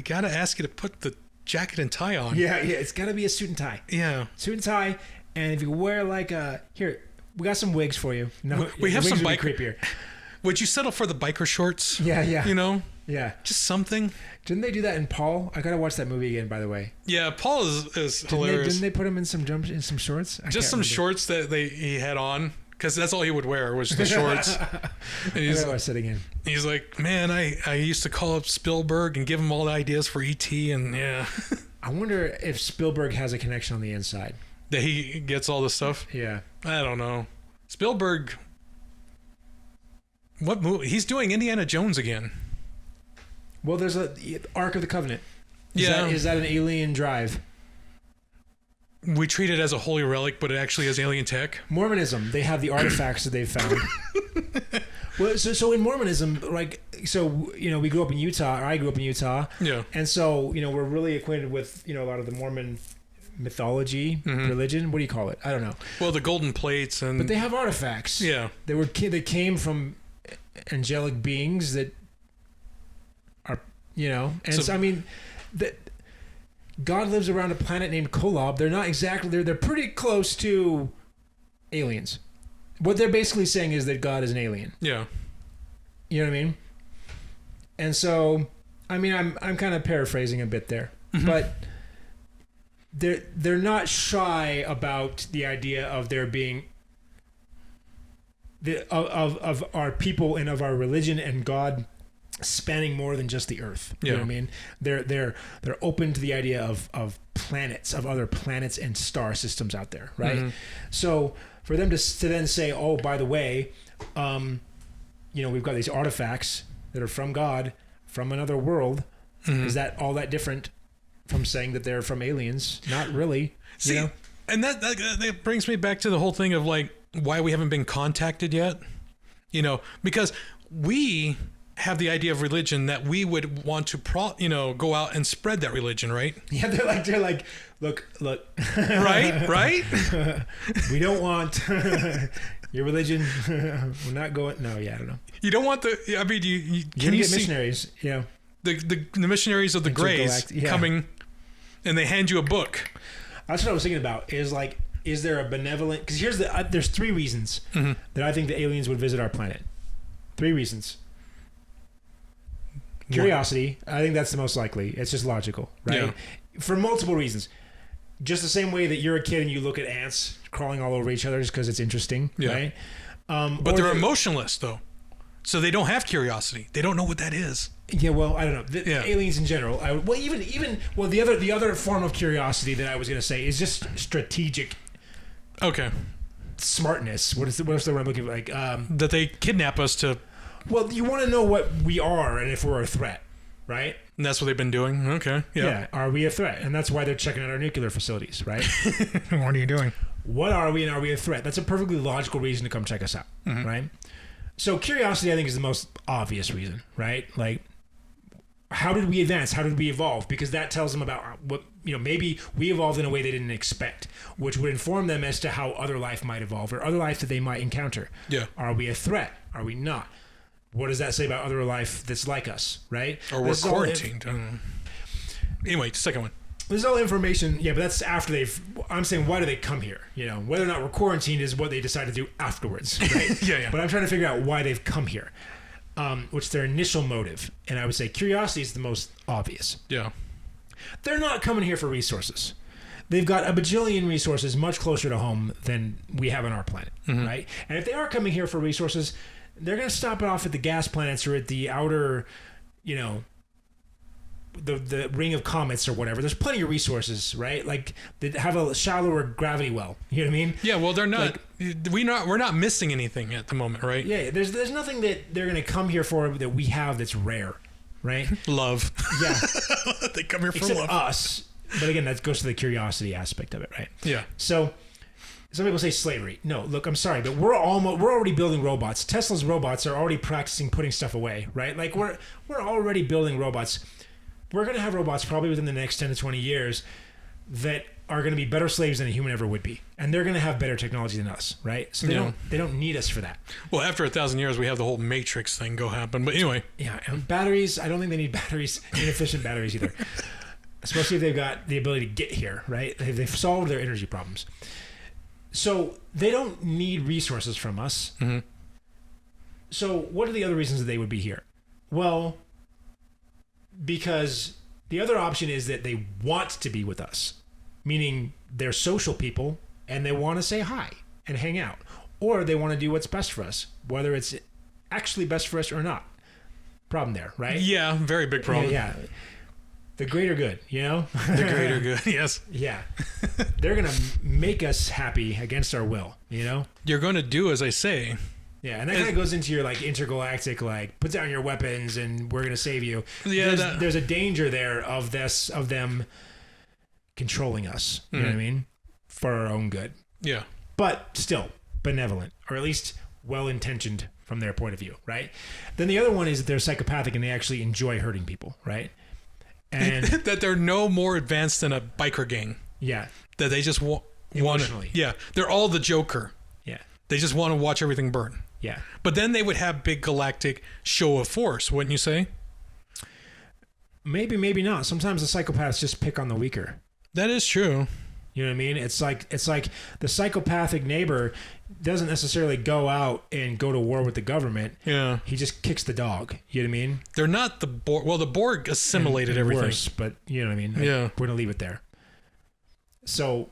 got to ask you to put the jacket and tie on. Yeah, it's got to be a suit and tie. Yeah. Suit and tie, and if you wear like here, we got some wigs for you. No, we have some creepier. Would you settle for the biker shorts? Yeah. Yeah. Just something. Didn't they do that in Paul? I gotta watch that movie again, by the way. Yeah, Paul is hilarious. Didn't they put him in some shorts? Just some shorts that he had on, because that's all he would wear was the shorts. And I gotta watch that again. He's like, man, I used to call up Spielberg and give him all the ideas for E.T. and yeah. I wonder if Spielberg has a connection on the inside. That he gets all the stuff? Yeah. I don't know. Spielberg... What movie? He's doing Indiana Jones again. Well, there's a Ark of the Covenant. Is that an alien drive? We treat it as a holy relic, but it actually has alien tech. Mormonism. They have the artifacts that they've found. Well, so in Mormonism, we grew up in Utah, or I grew up in Utah. Yeah. And so, we're really acquainted with, a lot of the Mormon mythology, religion. What do you call it? I don't know. Well, the golden plates and... But they have artifacts. Yeah. They came from angelic beings that are, and so I mean, that God lives around a planet named Kolob. They're not exactly, they're pretty close to aliens. What they're basically saying is that God is an alien. Yeah. You know what I mean? And so, I mean, I'm kind of paraphrasing a bit there, but they're not shy about the idea of there being of our people and of our religion and God spanning more than just the earth. You know what I mean? They're open to the idea of planets, of other planets and star systems out there, right? Mm-hmm. So for them to then say, oh, by the way, we've got these artifacts that are from God, from another world. Mm-hmm. Is that all that different from saying that they're from aliens? Not really. See, and that brings me back to the whole thing of like why we haven't been contacted yet. Because we have the idea of religion that we would want to go out and spread that religion, right? Yeah, they're like, look. right? We don't want your religion. We're not going. No, yeah, I don't know. You don't want the. I mean, you can you see missionaries? Yeah, the missionaries of the Greys coming, and they hand you a book. That's what I was thinking about. Is there a benevolent? Because there's 3 reasons that I think the aliens would visit our planet. 3 reasons. Curiosity. I think that's the most likely. It's just logical, right? Yeah. For multiple reasons. Just the same way that you're a kid and you look at ants crawling all over each other just because it's interesting, right? But they're emotionless, though. So they don't have curiosity. They don't know what that is. Yeah, well, I don't know. Aliens in general. The other form of curiosity that I was going to say is just strategic. Okay. Smartness. What's the word I'm looking for? That they kidnap us to. Well, you want to know what we are and if we're a threat, right? And that's what they've been doing. Okay. Yeah. Are we a threat? And that's why they're checking out our nuclear facilities, right? What are you doing? What are we and are we a threat? That's a perfectly logical reason to come check us out, right? So curiosity, I think, is the most obvious reason, right? Like, how did we advance? How did we evolve? Because that tells them about what, maybe we evolved in a way they didn't expect, which would inform them as to how other life might evolve or other life that they might encounter. Yeah. Are we a threat? Are we not? What does that say about other life that's like us, right? Or we're quarantined. Anyway, second one. This is all information, but that's after I'm saying, why do they come here? Whether or not we're quarantined is what they decide to do afterwards, right? Yeah. But I'm trying to figure out why they've come here, which is their initial motive. And I would say curiosity is the most obvious. Yeah. They're not coming here for resources. They've got a bajillion resources much closer to home than we have on our planet, right? And if they are coming here for resources, they're going to stop it off at the gas planets or at the outer, the ring of comets or whatever. There's plenty of resources, right? Like they have a shallower gravity well. You know what I mean? Yeah. Well, they're not. We're not missing anything at the moment, right? Yeah. There's nothing that they're going to come here for that we have that's rare, right? Love. Yeah. They come here for Except love. Us. But again, that goes to the curiosity aspect of it, right? Yeah. So. Some people say slavery. No, look, I'm sorry, but we're already building robots. Tesla's robots are already practicing putting stuff away, right? Like we're already building robots. We're going to have robots probably within the next 10 to 20 years that are going to be better slaves than a human ever would be, and they're going to have better technology than us, right? So they don't need us for that. Well, after 1,000 years, we have the whole Matrix thing go happen. But anyway, yeah, and batteries. I don't think they need batteries, inefficient batteries either, especially if they've got the ability to get here, right? They've solved their energy problems. So they don't need resources from us. So what are the other reasons that they would be here? Well, because the other option is that they want to be with us, meaning they're social people and they want to say hi and hang out, or they want to do what's best for us, whether it's actually best for us or not. Problem there, right? Yeah, very big problem. Yeah. The greater good, The greater good, yes. Yeah. They're going to make us happy against our will, You're going to do as I say. Yeah, and that kind of goes into your, intergalactic, put down your weapons and we're going to save you. Yeah, there's a danger there of them controlling us, you know what I mean? For our own good. Yeah. But still, benevolent, or at least well-intentioned from their point of view, right? Then the other one is that they're psychopathic and they actually enjoy hurting people, right? And that they're no more advanced than a biker gang. Yeah. That they just want emotionally. Yeah. They're all the Joker. Yeah. They just want to watch everything burn. Yeah. But then they would have big galactic show of force, wouldn't you say? Maybe, maybe not. Sometimes the psychopaths just pick on the weaker. That is true. You know what I mean? It's like the psychopathic neighbor doesn't necessarily go out and go to war with the government. Yeah. He just kicks the dog. You know what I mean? They're not the Borg. Well, the Borg assimilated everything. Worse, but you know what I mean? Yeah. We're going to leave it there. So.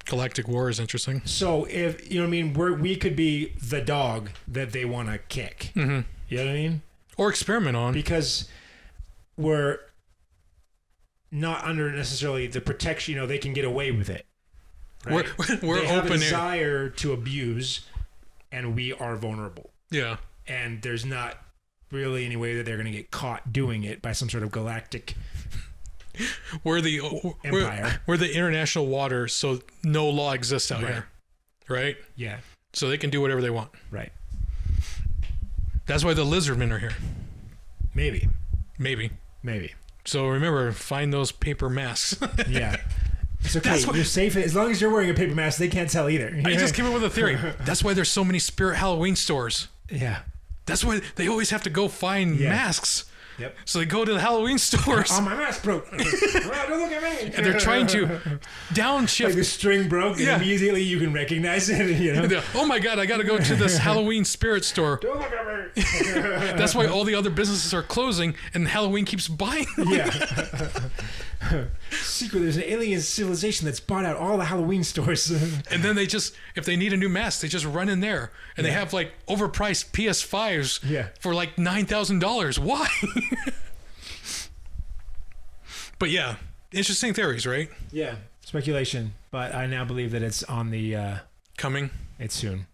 Galactic war is interesting. So if, you know what I mean? We could be the dog that they want to kick. Mm-hmm. You know what I mean? Or experiment on. Because we're not under necessarily the protection, they can get away with it. Right? We're they have open a desire to abuse, and we are vulnerable. Yeah. And there's not really any way that they're going to get caught doing it by some sort of galactic empire. We're the international water, so no law exists out here. Right? Yeah. So they can do whatever they want. Right. That's why the lizardmen are here. Maybe. So remember, find those paper masks. Yeah. It's okay. You're safe. As long as you're wearing a paper mask, they can't tell either. I just came up with a theory. That's why there's so many Spirit Halloween stores. Yeah. That's why they always have to go find masks. Yep. So they go to the Halloween stores. Oh, my mask broke. Don't look at me. And they're trying to downshift. Like the string broke, and immediately you can recognize it. You know? Oh my God, I got to go to this Halloween spirit store. Don't look at me. That's why all the other businesses are closing, and Halloween keeps buying them. Yeah. Secret, there's an alien civilization that's bought out all the Halloween stores. And then they just, if they need a new mask, they just run in there. And they have like overpriced PS5s for like $9,000. Why? But yeah, interesting theories, right? Yeah, speculation. But I now believe that it's on the... coming? It's soon.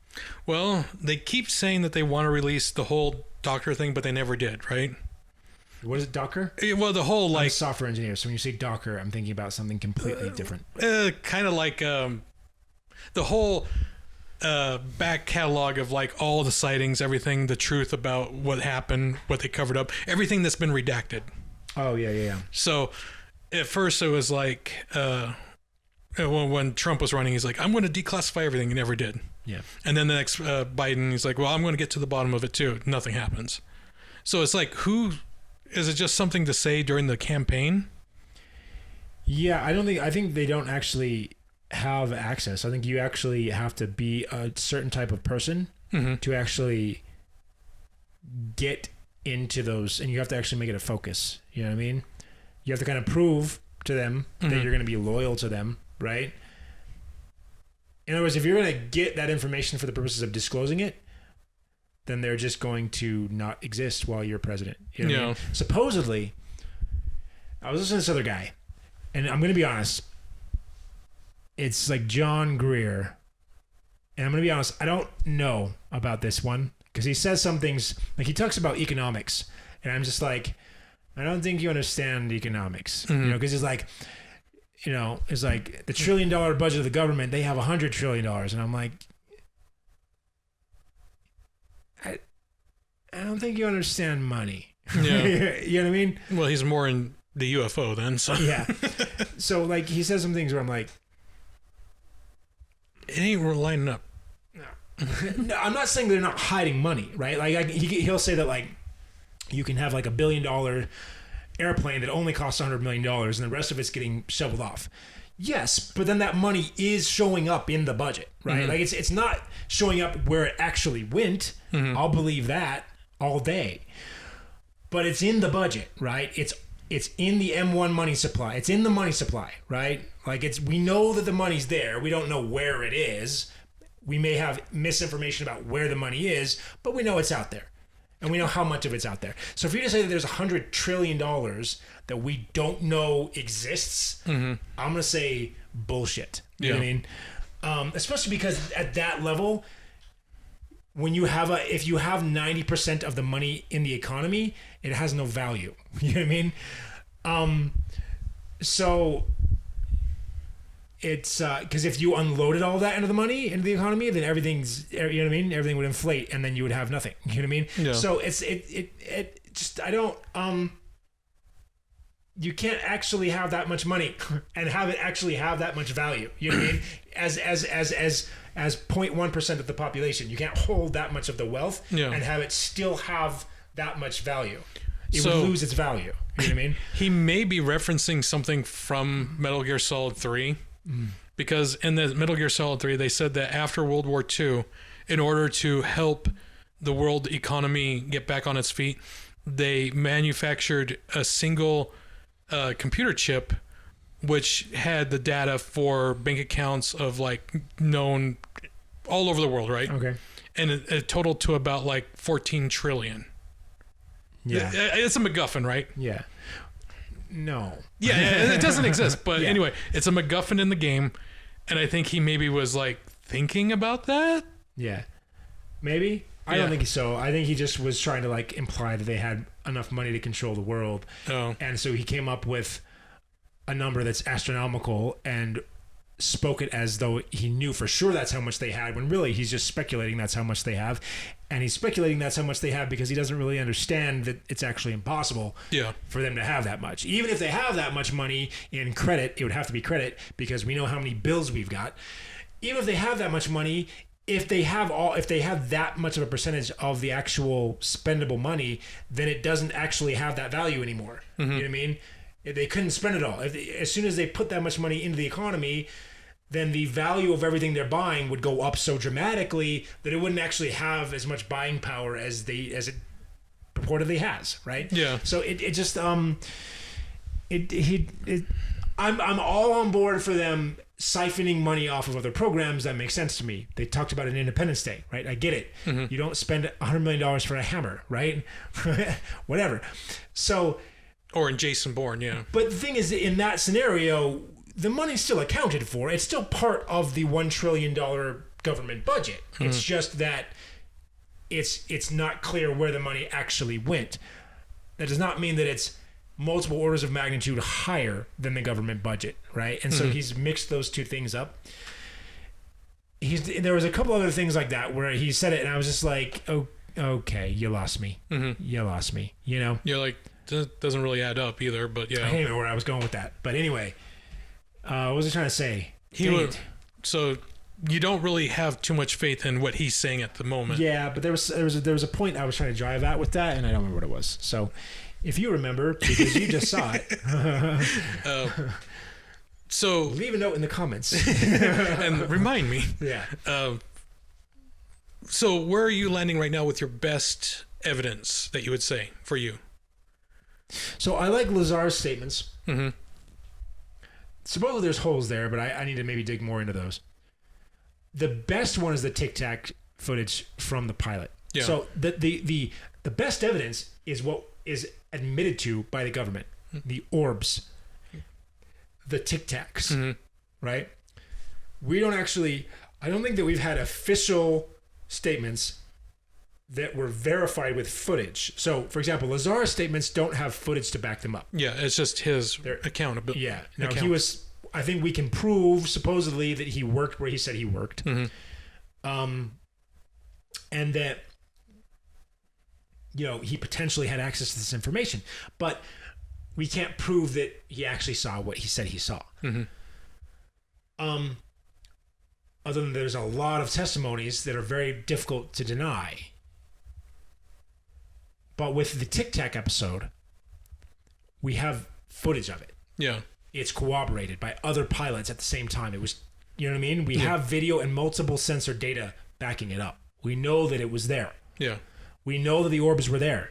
Well, they keep saying that they want to release the whole Docker thing, but they never did, right? What is it, Docker? Well, the whole I'm a software engineer, so when you say Docker, I'm thinking about something completely different. Kind of like the whole back catalog of like all the sightings, everything, the truth about what happened, what they covered up, everything that's been redacted. Oh, yeah. So at first it was like when Trump was running, he's like, I'm going to declassify everything. He never did. Yeah. And then the next Biden, he's like, well, I'm going to get to the bottom of it too. Nothing happens. So it's like, is it just something to say during the campaign? Yeah, I think they don't actually have access. I think you actually have to be a certain type of person to actually get into those, and you have to actually make it a focus. You know what I mean? You have to kind of prove to them that you're going to be loyal to them, right? In other words, if you're going to get that information for the purposes of disclosing it, then they're just going to not exist while you're president. You know what I mean? Supposedly, I was listening to this other guy, and I'm going to be honest, it's like John Greer, and I'm going to be honest, I don't know about this one, because he says some things, like he talks about economics, and I'm just like, I don't think you understand economics, you know, because it's like, you know, it's like the $1 trillion budget of the government, they have $100 trillion, and I'm like, I don't think you understand money. Yeah. You know what I mean? Well, he's more in the UFO then, so. Yeah. So, like, he says some things where I'm like, it ain't lining up. No, I'm not saying they're not hiding money, right? Like, he'll say that, like, you can have, like, $1 billion airplane that only costs $100 million and the rest of it's getting shoveled off. Yes, but then that money is showing up in the budget, right? Like, it's not showing up where it actually went. I'll believe that all day. But it's in the budget, right? It's in the M1 money supply. It's in the money supply, right? Like, we know that the money's there. We don't know where it is. We may have misinformation about where the money is, but we know it's out there. And we know how much of it's out there. So if you just say that there's $100 trillion that we don't know exists, I'm going to say bullshit. You know what I mean? Especially because at that level, when you have if you have 90% of the money in the economy, it has no value. You know what I mean? So it's because if you unloaded all that into the economy, then everything's, you know what I mean? Everything would inflate, and then you would have nothing. You know what I mean? Yeah. So it just, I don't, you can't actually have that much money and have it actually have that much value. You know what I mean? As 0.1% of the population, you can't hold that much of the wealth and have it still have that much value. It would lose its value. You know what I mean? He may be referencing something from Metal Gear Solid 3. Because in the Metal Gear Solid 3, they said that after World War II, in order to help the world economy get back on its feet, they manufactured a single computer chip which had the data for bank accounts of like known all over the world, right? Okay. And it totaled to about like 14 trillion. Yeah. It's a MacGuffin, right? Yeah. No. Yeah, it doesn't exist. But anyway, it's a MacGuffin in the game. And I think he maybe was like thinking about that. Yeah. Maybe. I don't think so. I think he just was trying to like imply that they had enough money to control the world. Oh. And so he came up with a number that's astronomical and spoke it as though he knew for sure that's how much they had, when really he's just speculating that's how much they have. And he's speculating that's how much they have because he doesn't really understand that it's actually impossible for them to have that much. Even if they have that much money in credit, it would have to be credit because we know how many bills we've got. Even if they have that much money, if they have that much of a percentage of the actual spendable money, then it doesn't actually have that value anymore. You know what I mean? They couldn't spend it all. As soon as they put that much money into the economy, then the value of everything they're buying would go up so dramatically that it wouldn't actually have as much buying power as it purportedly has, right? Yeah. So I'm all on board for them siphoning money off of other programs. That makes sense to me. They talked about an Independence Day, right? I get it. You don't spend $100 million for a hammer, right? Whatever. So, or in Jason Bourne, yeah. But the thing is, in that scenario, the money's still accounted for. It's still part of the $1 trillion government budget. It's just that it's not clear where the money actually went. That does not mean that it's multiple orders of magnitude higher than the government budget, right? And so he's mixed those two things up. There was a couple other things like that where he said it, and I was just like, "Oh, okay, you lost me. You lost me." You know? You're like, that doesn't really add up either, but yeah. I don't even know where I was going with that, but anyway, what was I trying to say? So you don't really have too much faith in what he's saying at the moment. Yeah, but there was a point I was trying to drive at with that, and I don't remember what it was. So. If you remember, because you just saw it. So leave a note in the comments. and remind me. Yeah. So where are you landing right now with your best evidence that you would say for you? So I like Lazar's statements. Supposedly there's holes there, but I need to maybe dig more into those. The best one is the Tic Tac footage from the pilot. Yeah. So the best evidence is what is admitted to by the government. The orbs, the Tic Tacs, right? We don't actually, I don't think that we've had official statements that were verified with footage. So, for example, Lazar's statements don't have footage to back them up. Yeah, it's just his account. Yeah. Now, I think we can prove, supposedly, that he worked where he said he worked. And that, he potentially had access to this information. But we can't prove that he actually saw what he said he saw. Other than there's a lot of testimonies that are very difficult to deny. But with the Tic Tac episode, we have footage of it. Yeah. It's corroborated by other pilots at the same time. It was, you know what I mean? We have video and multiple sensor data backing it up. We know that it was there. Yeah. We know that the orbs were there.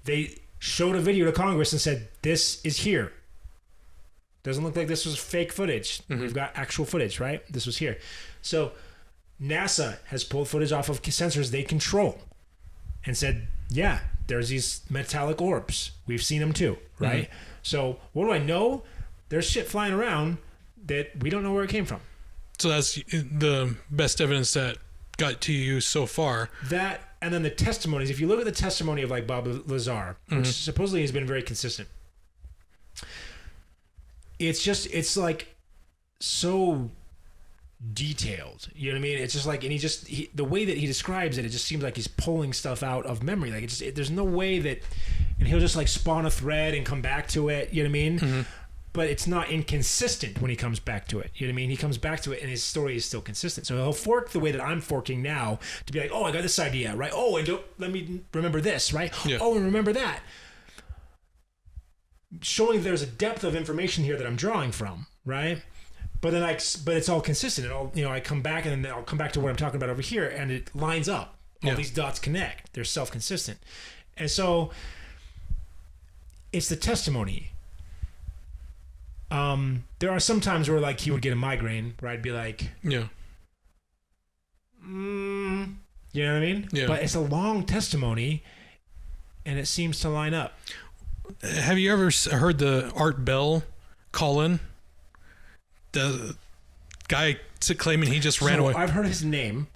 They showed a video to Congress and said, this is here. Doesn't look like this was fake footage. We've got actual footage, right? This was here. So NASA has pulled footage off of sensors they control and said, yeah, there's these metallic orbs. We've seen them too, right? So what do I know? There's shit flying around that we don't know where it came from. So that's the best evidence that got to you so far. That, and then the testimonies. If you look at the testimony of like Bob Lazar, which supposedly has been very consistent, it's like so detailed. You know what I mean? It's just like, and the way that he describes it, it just seems like he's pulling stuff out of memory. Like there's no way that, and he'll just like spawn a thread and come back to it. You know what I mean? But it's not inconsistent when he comes back to it. You know what I mean? He comes back to it and his story is still consistent. So he'll fork the way that I'm forking now to be like, oh, I got this idea, right? Oh, and let me remember this, right? Yeah. Oh, and remember that. Showing there's a depth of information here that I'm drawing from, right? But then but it's all consistent. It all, I come back and then I'll come back to what I'm talking about over here and it lines up. All these dots connect. They're self-consistent. And so it's the testimony. There are some times where like he would get a migraine where I'd be like, you know what I mean? Yeah. But it's a long testimony and it seems to line up. Have you ever heard the Art Bell call-in? The guy claiming he just ran away. I've heard his name.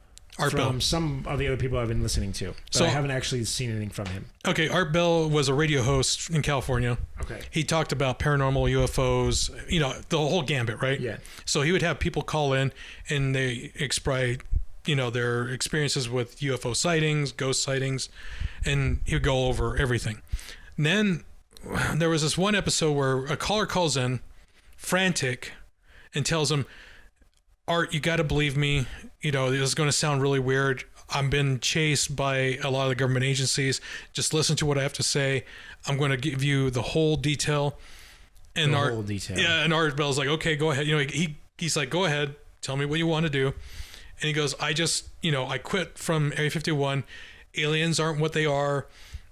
Art from Bell. some of the other people I've been listening to. But So- I haven't actually seen anything from him. Okay, Art Bell was a radio host in California. Okay. He talked about paranormal, UFOs, the whole gambit, right? Yeah. So he would have people call in and they express, their experiences with UFO sightings, ghost sightings, and he would go over everything. And then there was this one episode where a caller calls in, frantic, and tells him, Art, you got to believe me. This is going to sound really weird. I've been chased by a lot of the government agencies. Just listen to what I have to say. I'm going to give you the whole detail. And whole detail. Yeah, and Art Bell's like, okay, go ahead. He's like, go ahead. Tell me what you want to do. And he goes, I just, I quit from Area 51. Aliens aren't what they are.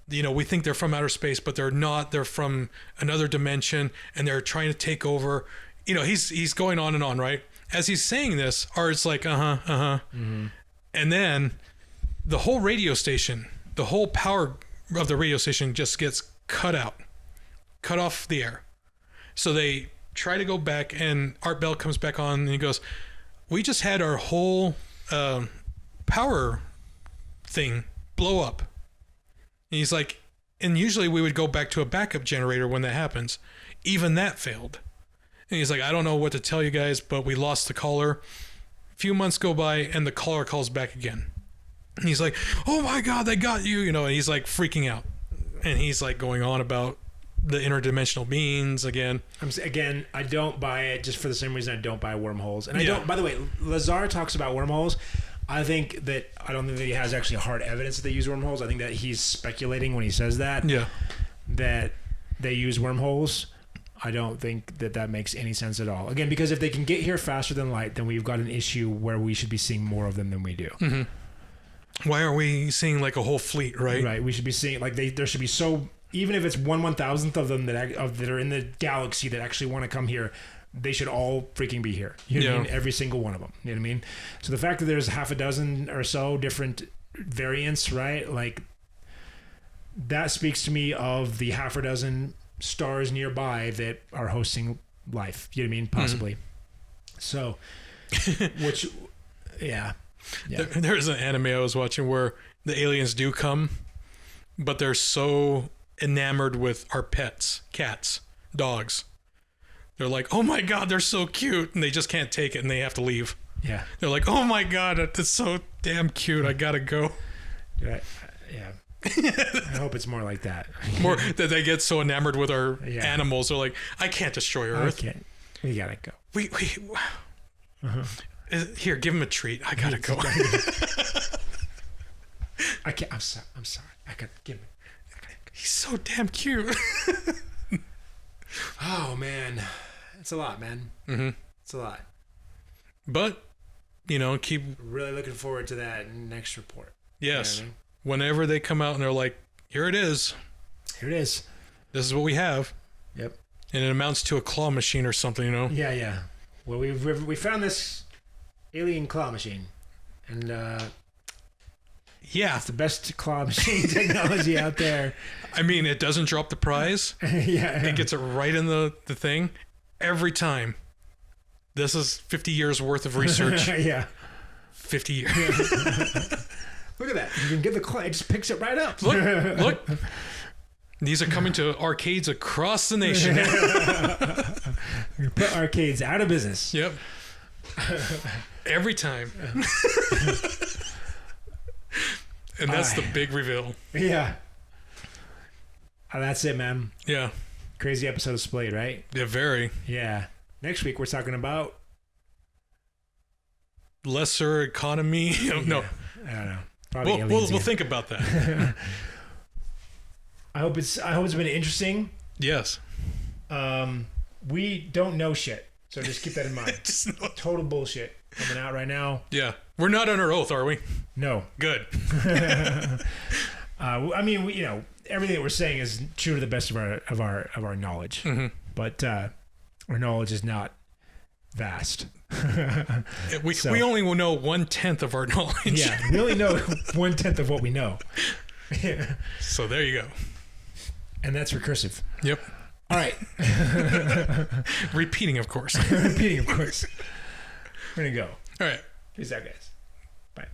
We think they're from outer space, but they're not. They're from another dimension, and they're trying to take over. He's going on and on, right? As he's saying this, Art's like, Mm-hmm. And then the whole radio station, the whole power of the radio station just gets cut off the air. So they try to go back, and Art Bell comes back on, and he goes, we just had our whole power thing blow up. And he's like, and usually we would go back to a backup generator when that happens. Even that failed. And he's like, I don't know what to tell you guys, but we lost the caller. A few months go by, and the caller calls back again. And he's like, oh my God, they got you, and he's like freaking out. And he's like going on about the interdimensional beings again. I don't buy it just for the same reason I don't buy wormholes. And I don't, by the way, Lazar talks about wormholes. I don't think that he has actually hard evidence that they use wormholes. I think that he's speculating when he says that. Yeah. That they use wormholes. I don't think that makes any sense at all. Again, because if they can get here faster than light, then we've got an issue where we should be seeing more of them than we do. Mm-hmm. Why aren't we seeing like a whole fleet, right? Right. We should be seeing there should be even if it's 1/1000th of them that are in the galaxy that actually want to come here, they should all freaking be here. You know what I mean? Every single one of them. You know what I mean? So the fact that there's half a dozen or so different variants, right? Like that speaks to me of the half a dozen stars nearby that are hosting life. You know what I mean? Possibly. So, yeah. There's an anime I was watching where the aliens do come, but they're so enamored with our pets, cats, dogs. They're like, oh my God, they're so cute. And they just can't take it and they have to leave. Yeah. They're like, oh my God, that's so damn cute. I gotta go. Yeah. I hope it's more like that. More that they get so enamored with our animals. They're like, I can't destroy Earth. We gotta go. Here, give him a treat. I gotta go. I can't. I'm sorry. I gotta give him. He's so damn cute. Oh man, it's a lot, man. Mm-hmm. It's a lot. But keep really looking forward to that next report. Yes. You know what I mean? Whenever they come out and they're like, here it is. Here it is. This is what we have. Yep. And it amounts to a claw machine or something, Yeah. Well, we found this alien claw machine, and it's the best claw machine technology out there. I mean, it doesn't drop the prize. Yeah. It gets it right in the thing every time. This is 50 years worth of research. Yeah. 50 years. Look at that. You can get the claw. It just picks it right up. Look. These are coming to arcades across the nation. Put arcades out of business. Yep. Every time. And that's the big reveal. Yeah. That's it, man. Yeah. Crazy episode of Splayed, right? Yeah, very. Yeah. Next week, we're talking about... lesser economy. No. I don't know. Probably we'll think about that. I hope it's been interesting. Yes. We don't know shit, so just keep that in mind. Total bullshit coming out right now. Yeah, we're not under oath, are we? No. Good. I mean, everything that we're saying is true to the best of our knowledge, but our knowledge is not vast. We only will know 1/10 of our knowledge. Yeah, we only know 1/10 of what we know. Yeah. So there you go. And that's recursive. Yep. All right. Repeating, of course. Repeating, of course. We're gonna go. All right. Peace out, guys. Bye.